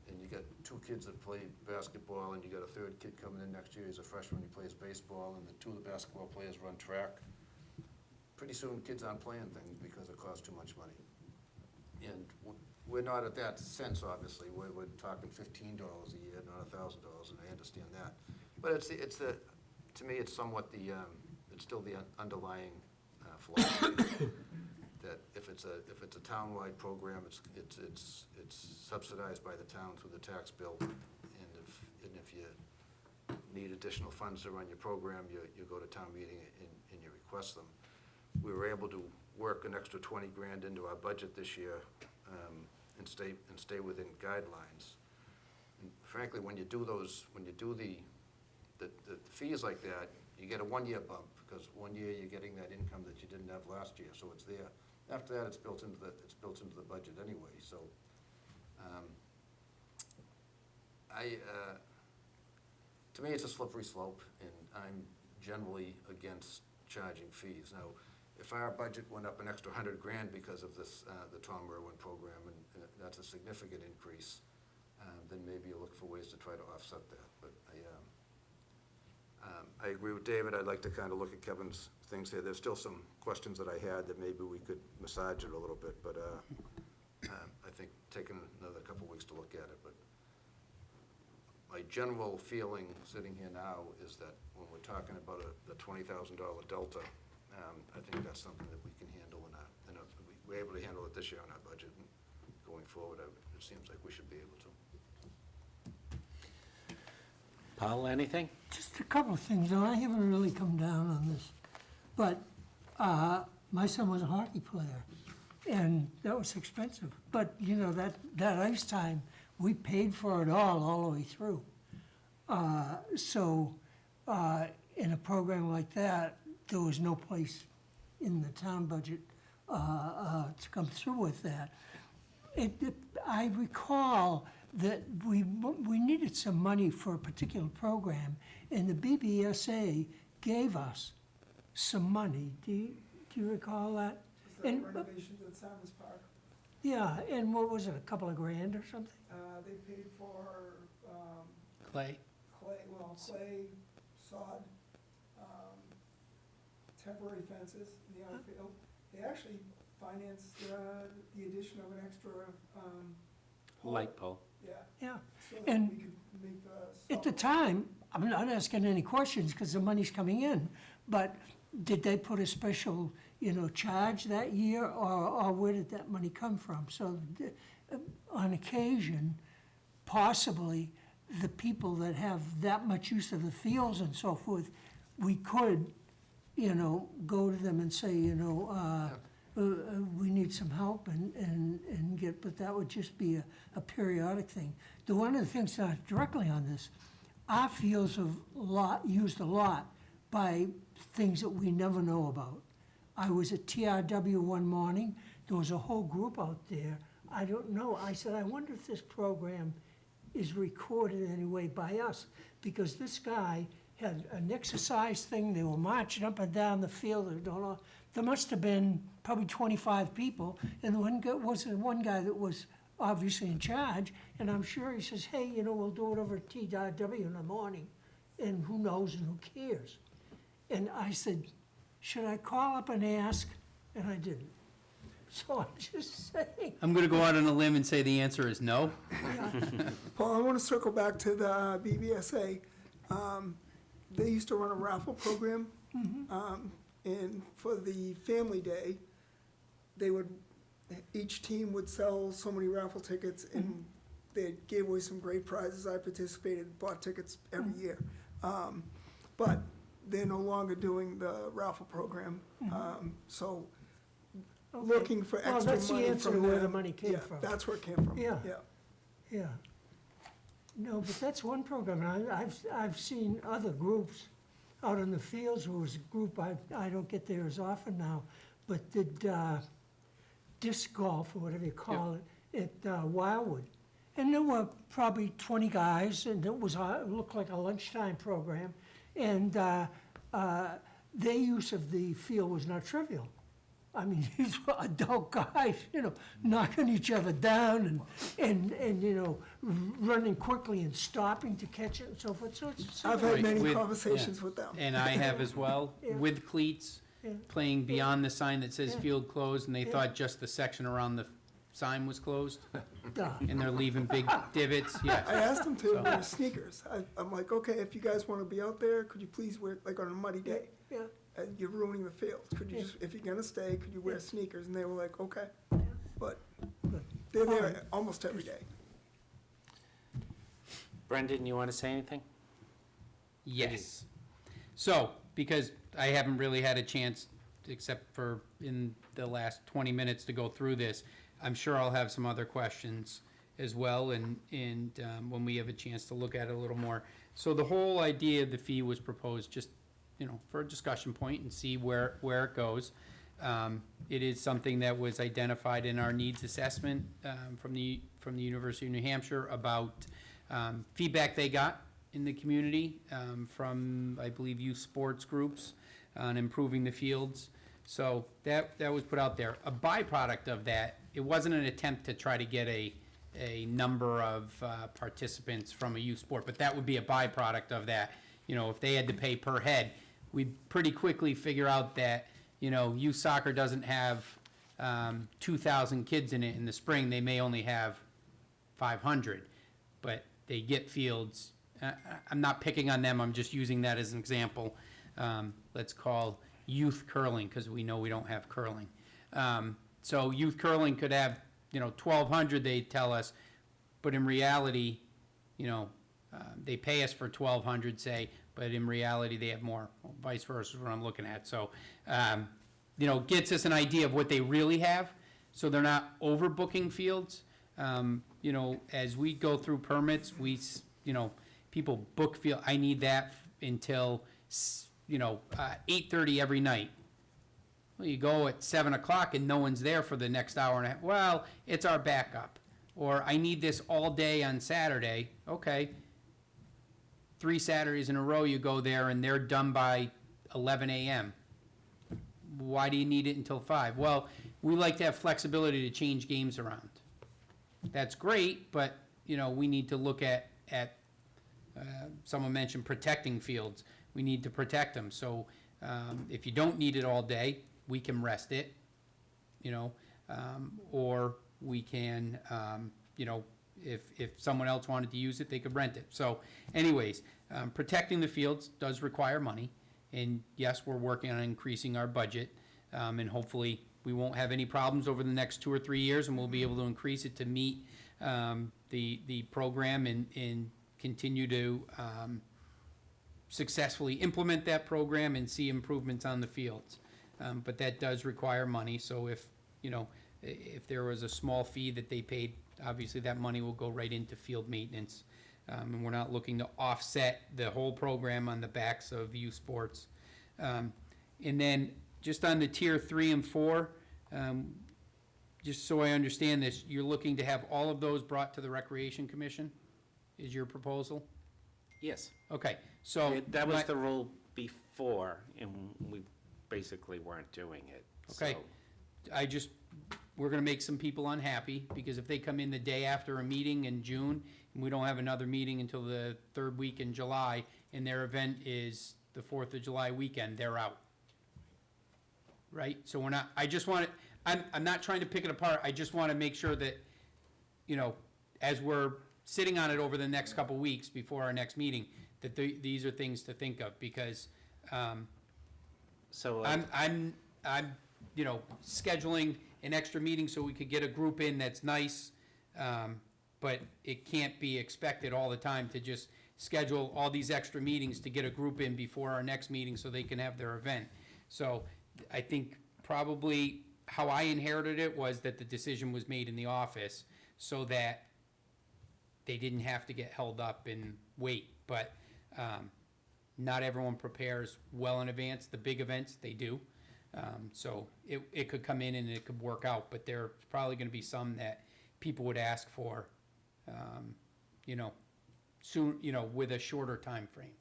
And you got 2 kids that play basketball, and you got a 3rd kid coming in next year, he's a freshman, he plays baseball, and the 2 of the basketball players run track. Pretty soon, kids aren't playing things because it costs too much money. And we're not at that sense, obviously, we're talking $15 a year, not $1,000, and I understand that. But to me, it's somewhat it's still the underlying philosophy that if it's a town-wide program, it's subsidized by the town through the tax bill, and if you need additional funds to run your program, you go to town meeting and you request them. We were able to work an extra 20 grand into our budget this year, and stay within guidelines. And frankly, when you do the fees like that, you get a 1-year bump, because 1 year you're getting that income that you didn't have last year, so it's there. After that, it's built into the budget anyway. So, to me, it's a slippery slope, and I'm generally against charging fees. Now, if our budget went up an extra 100 grand because of this, the Tom Irwin program, and that's a significant increase, then maybe you look for ways to try to offset that. But I agree with David. I'd like to kind of look at Kevin's things here. There's still some questions that I had that maybe we could massage it a little bit, but I think taking another couple weeks to look at it. But my general feeling sitting here now is that when we're talking about the $20,000 delta, I think that's something that we can handle, and we're able to handle it this year on our budget, and going forward, it seems like we should be able to. Paul, anything? Just a couple of things, and I haven't really come down on this, but my son was a hockey player, and that was expensive. But, you know, that ice time, we paid for it all the way through. So in a program like that, there was no place in the town budget to come through with that. I recall that we needed some money for a particular program, and the BBSA gave us some money. Do you recall that? Is that renovations at Simons Park? Yeah, and what was it, a couple of grand or something? They paid for, Clay? clay, sod, temporary fences in the outfield. They actually financed the addition of an extra pole. Light pole. Yeah, Yeah. so that And we could make the. at the time, I'm not asking any questions because the money's coming in, but did they put a special, charge that year, or where did that money come from? So on occasion, possibly, the people that have that much use of the fields and so forth, we could, go to them and say, we need some help and get, but that would just be a periodic thing. One of the things, not directly on this, our fields are used a lot by things that we never know about. I was at TRW one morning, there was a whole group out there, I don't know, I said, I wonder if this program is recorded anyway by us, because this guy had an exercise thing, they were marching up and down the field, there must have been probably 25 people, and one guy that was obviously in charge, and I'm sure he says, hey, we'll do it over at TRW in the morning, and who knows and who cares? And I said, should I call up and ask? And I didn't. So I'm just saying. I'm gonna go out on a limb and say the answer is no. Paul, I want to circle back to the BBSA. They used to run a raffle program, and for the family day, each team would sell so many raffle tickets, and they gave away some great prizes. I participated, bought tickets every year. But they're no longer doing the raffle program, so Okay. looking for extra money from Well, that's the answer to where the them. money came Yeah, from. that's where it came from. Yeah. Yeah. No, but that's one program, and I've seen other groups out in the fields. There was a group, I don't get there as often now, but did disc golf, or whatever you call it, at Wildwood. And there were probably 20 guys, and it looked like a lunchtime program, and their use of the field was not trivial. I mean, these were adult guys, knocking each other down and running quickly and stopping to catch it and so forth. So it's I've Right, had many with- conversations with them. And I have as well, Yeah. with cleats, Yeah. playing beyond the sign that says Yeah. field closed, and they Yeah. thought just the section around the sign was closed, Duh. and they're leaving big divots, I yeah. asked them to So- wear sneakers. I'm like, okay, if you guys want to be out there, could you please wear, like on a muddy day? Yeah. You're ruining the field. Could you Yeah. just, if you're gonna stay, could you wear sneakers? And they were like, okay. But Good. they're All there right. almost every day. Brendan, you want to say anything? Yes. So, because I haven't really had a chance, except for in the last 20 minutes to go through this, I'm sure I'll have some other questions as well, and when we have a chance to look at it a little more. So the whole idea of the fee was proposed just, for a discussion point and see where it goes. It is something that was identified in our needs assessment from the University of New Hampshire about feedback they got in the community from, I believe, youth sports groups on improving the fields. So that was put out there. A byproduct of that, it wasn't an attempt to try to get a number of participants from a youth sport, but that would be a byproduct of that. If they had to pay per head, we'd pretty quickly figure out that, youth soccer doesn't have 2,000 kids in it in the spring. They may only have 500, but they get fields. I'm not picking on them, I'm just using that as an example. Let's call youth curling, because we know we don't have curling. So youth curling could have, 1,200, they tell us, but in reality, they pay us for 1,200, say, but in reality, they have more. Vice versa is what I'm looking at. So, gets us an idea of what they really have, so they're not overbooking fields. As we go through permits, people book field, I need that until, 8:30 every night. Well, you go at 7 o'clock and no one's there for the next hour and a half. Well, it's our backup. Or I need this all day on Saturday. Okay. 3 Saturdays in a row you go there and they're done by 11 a.m. Why do you need it until 5? Well, we like to have flexibility to change games around. That's great, but, we need to look at someone mentioned protecting fields. We need to protect them. So if you don't need it all day, we can rest it, or we can, if someone else wanted to use it, they could rent it. So anyways, protecting the fields does require money. And yes, we're working on increasing our budget. And hopefully we won't have any problems over the next 2 or 3 years, and we'll be able to increase it to meet the program and continue to successfully implement that program and see improvements on the fields. But that does require money, so if there was a small fee that they paid, obviously that money will go right into field maintenance. And we're not looking to offset the whole program on the backs of youth sports. And then, just on the tier 3 and 4, just so I understand this, you're looking to have all of those brought to the Recreation Commission, is your proposal? Yes. Okay, so. That was my- the rule before, and we basically weren't doing it. Okay. So- We're gonna make some people unhappy, because if they come in the day after a meeting in June, and we don't have another meeting until the 3rd week in July, and their event is the 4th of July weekend, they're out. Right? So we're not, I'm not trying to pick it apart, I just wanna make sure that, as we're sitting on it over the next couple weeks before our next meeting, that these are things to think of, because, So, I'm scheduling an extra meeting so we could get a group in that's nice, but it can't be expected all the time to just schedule all these extra meetings to get a group in before our next meeting so they can have their event. So I think probably how I inherited it was that the decision was made in the office so that they didn't have to get held up and wait, but, not everyone prepares well in advance. The big events, they do. So it could come in and it could work out, but there's probably gonna be some that people would ask for, you know, soon, you know, with a shorter time frame.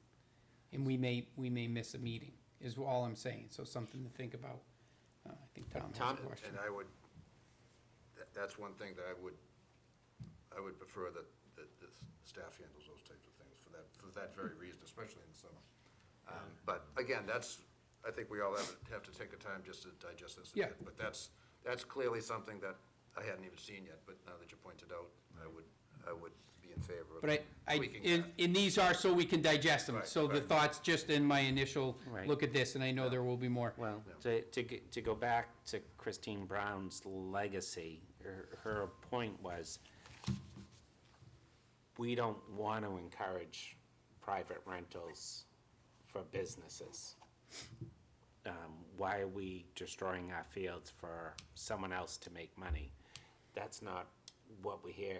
And we may miss a meeting, is all I'm saying, so something to think about. I think Tom has Tom? a question. And I would, that's one thing that I would prefer that the staff handles those types of things for that very reason, especially in the summer. But again, I think we all have to take the time just to digest this a Yeah. bit. But that's clearly something that I hadn't even seen yet, but now that you pointed out, I would be in favor of But tweaking that. and these are so we can digest them, Right, so the right. thoughts just in my initial Right. look at this, and I know there will be more. Well, to go back to Christine Brown's legacy, her point was, we don't want to encourage private rentals for businesses. Why are we destroying our fields for someone else to make money? That's not what we're here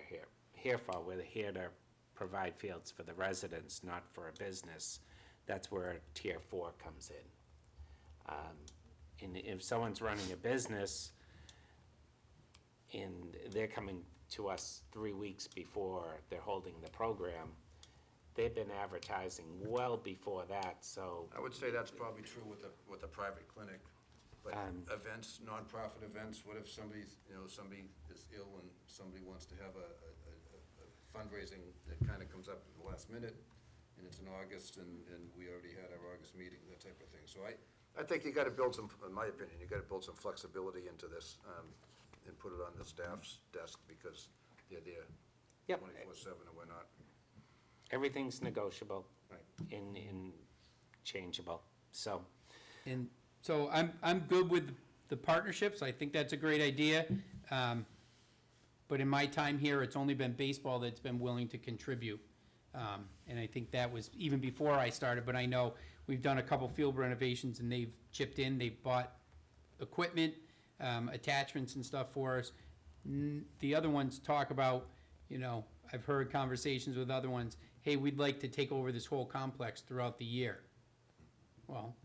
for. We're here to provide fields for the residents, not for a business. That's where Tier 4 comes in. And if someone's running a business and they're coming to us 3 weeks before they're holding the program, they've been advertising well before that, so. I would say that's probably true with a private clinic, but events, nonprofit events, what if somebody is ill and somebody wants to have a fundraising that kind of comes up at the last minute, and it's in August, and we already had our August meeting, that type of thing. So I think you gotta build some, in my opinion, you gotta build some flexibility into this, and put it on the staff's desk, because they're there Yep. 24/7, and we're not. Everything's negotiable Right. and changeable, so. And so I'm good with the partnerships, I think that's a great idea. But in my time here, it's only been baseball that's been willing to contribute. And I think that was even before I started, but I know we've done a couple field renovations and they've chipped in, they've bought equipment, attachments and stuff for us. The other ones talk about, you know, I've heard conversations with other ones, hey, we'd like to take over this whole complex throughout the year. Well,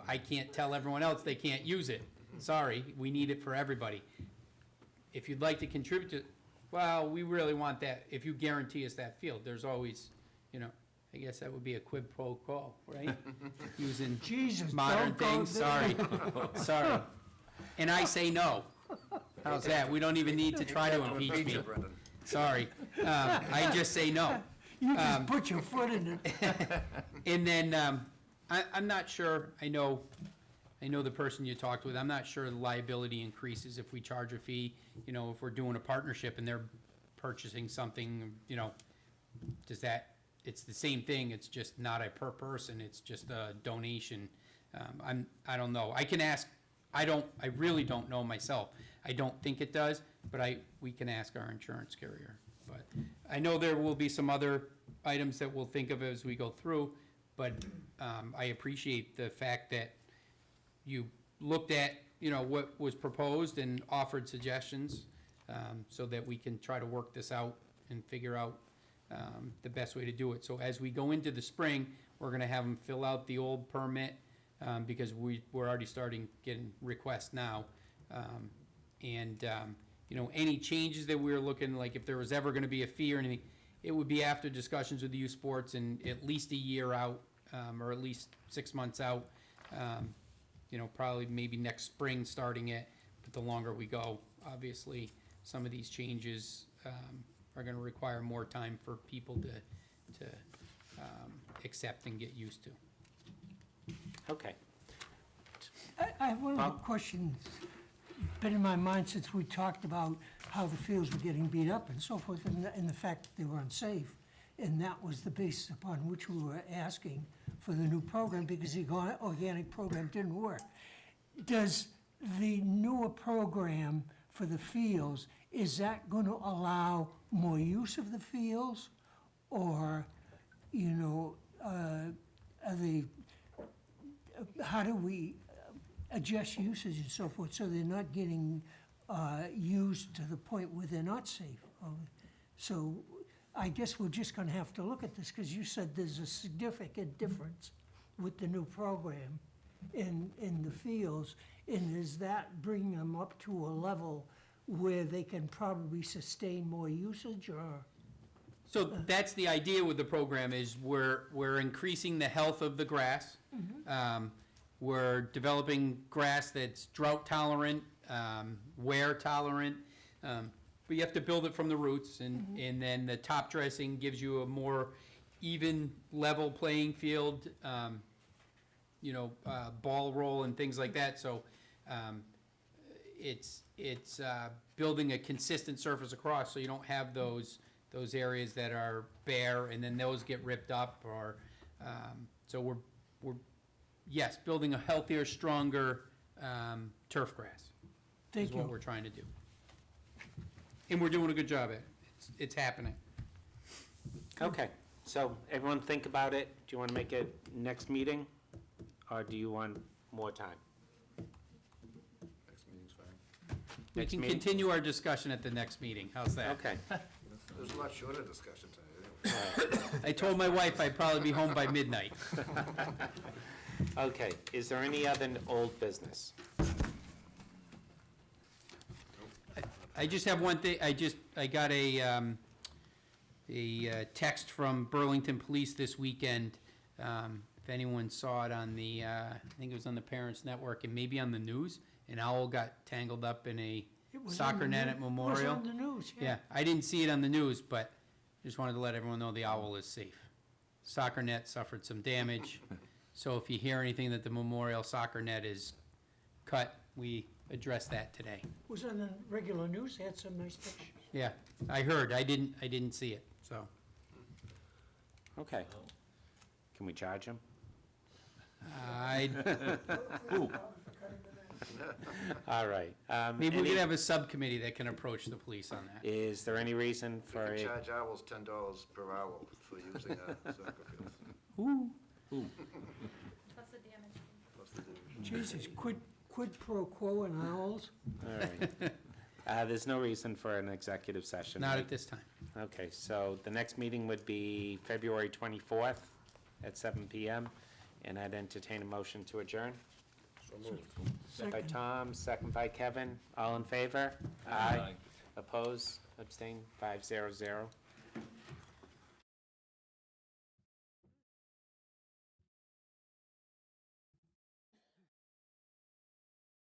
I can't tell everyone else they can't use it. Sorry, we need it for everybody. If you'd like to contribute to, well, we really want that, if you guarantee us that field, there's always, you know, I guess that would be a quid pro quo, right? Using Jesus, modern don't go things, there. sorry. And I say no. How's that? We don't even need to try to impeach me. Brendan. Sorry. I just say no. You just put your foot in it. And then, I'm not sure, I know the person you talked with, I'm not sure the liability increases if we charge a fee. You know, if we're doing a partnership and they're purchasing something, you know, it's the same thing, it's just not a per person, it's just a donation. I don't know. I can ask, I really don't know myself. I don't think it does, but we can ask our insurance carrier. But I know there will be some other items that we'll think of as we go through, but I appreciate the fact that you looked at, you know, what was proposed and offered suggestions, so that we can try to work this out and figure out the best way to do it. So as we go into the spring, we're gonna have them fill out the old permit, because we're already starting getting requests now. You know, any changes that we're looking, like if there was ever gonna be a fee or anything, it would be after discussions with the youth sports and at least a year out, or at least 6 months out. You know, probably maybe next spring starting it, but the longer we go, obviously, some of these changes are gonna require more time for people to accept and get used to. Okay. I have one more question. Been in my mind since we talked about how the fields were getting beat up and so forth, and the fact that they were unsafe. And that was the basis upon which we were asking for the new program, because the organic program didn't work. Does the newer program for the fields, is that going to allow more use of the fields? Or, you know, how do we adjust usage and so forth so they're not getting used to the point where they're not safe? So I guess we're just gonna have to look at this, because you said there's a significant difference with the new program in the fields. And is that bringing them up to a level where they can probably sustain more usage, or? So that's the idea with the program, is we're increasing the health of the grass. We're developing grass that's drought tolerant, wear tolerant. But you have to build it from the roots, and then the top dressing gives you a more even, level playing field, ball roll and things like that. So it's building a consistent surface across, so you don't have those areas that are bare and then those get ripped up, or so we're yes, building a healthier, stronger turf grass Thank is what you. we're trying to do. And we're doing a good job at it. It's happening. Okay, so everyone think about it. Do you want to make it next meeting, or do you want more time? Next meeting's fine. We Next can meeting? continue our discussion at the next meeting. How's that? Okay. There's a lot shorter discussion tonight. I told my wife I'd probably be home by midnight. Okay, is there any other old business? I just have one thing, I got a text from Burlington Police this weekend. If anyone saw it on the, I think it was on the Parents Network and maybe on the news, an owl got tangled up in a It was on soccer the net new- at Memorial. It was on the news, Yeah, I didn't see it on the news, but just wanted to let everyone know the owl is safe. Soccer net suffered some damage, so if you hear anything that the Memorial soccer net is cut, we addressed that today. Was on the regular news, had some nice pictures. Yeah, I heard, I didn't see it, so. Okay. Can we charge him? I, All right. maybe we could have a subcommittee that can approach the police on that. Is there any reason We for can it? charge owls $10 per hour for using a soccer field. Ooh, Plus the damage. Plus the damage. Jesus, quid pro quo and owls? All right. There's no reason for an executive session. not right? at this time. Okay, so the next meeting would be February 24th at 7 PM, and I'd entertain a motion to adjourn. So moved. By Second. Tom, second by Kevin. All in favor? Aye. Oppose, abstain, 500.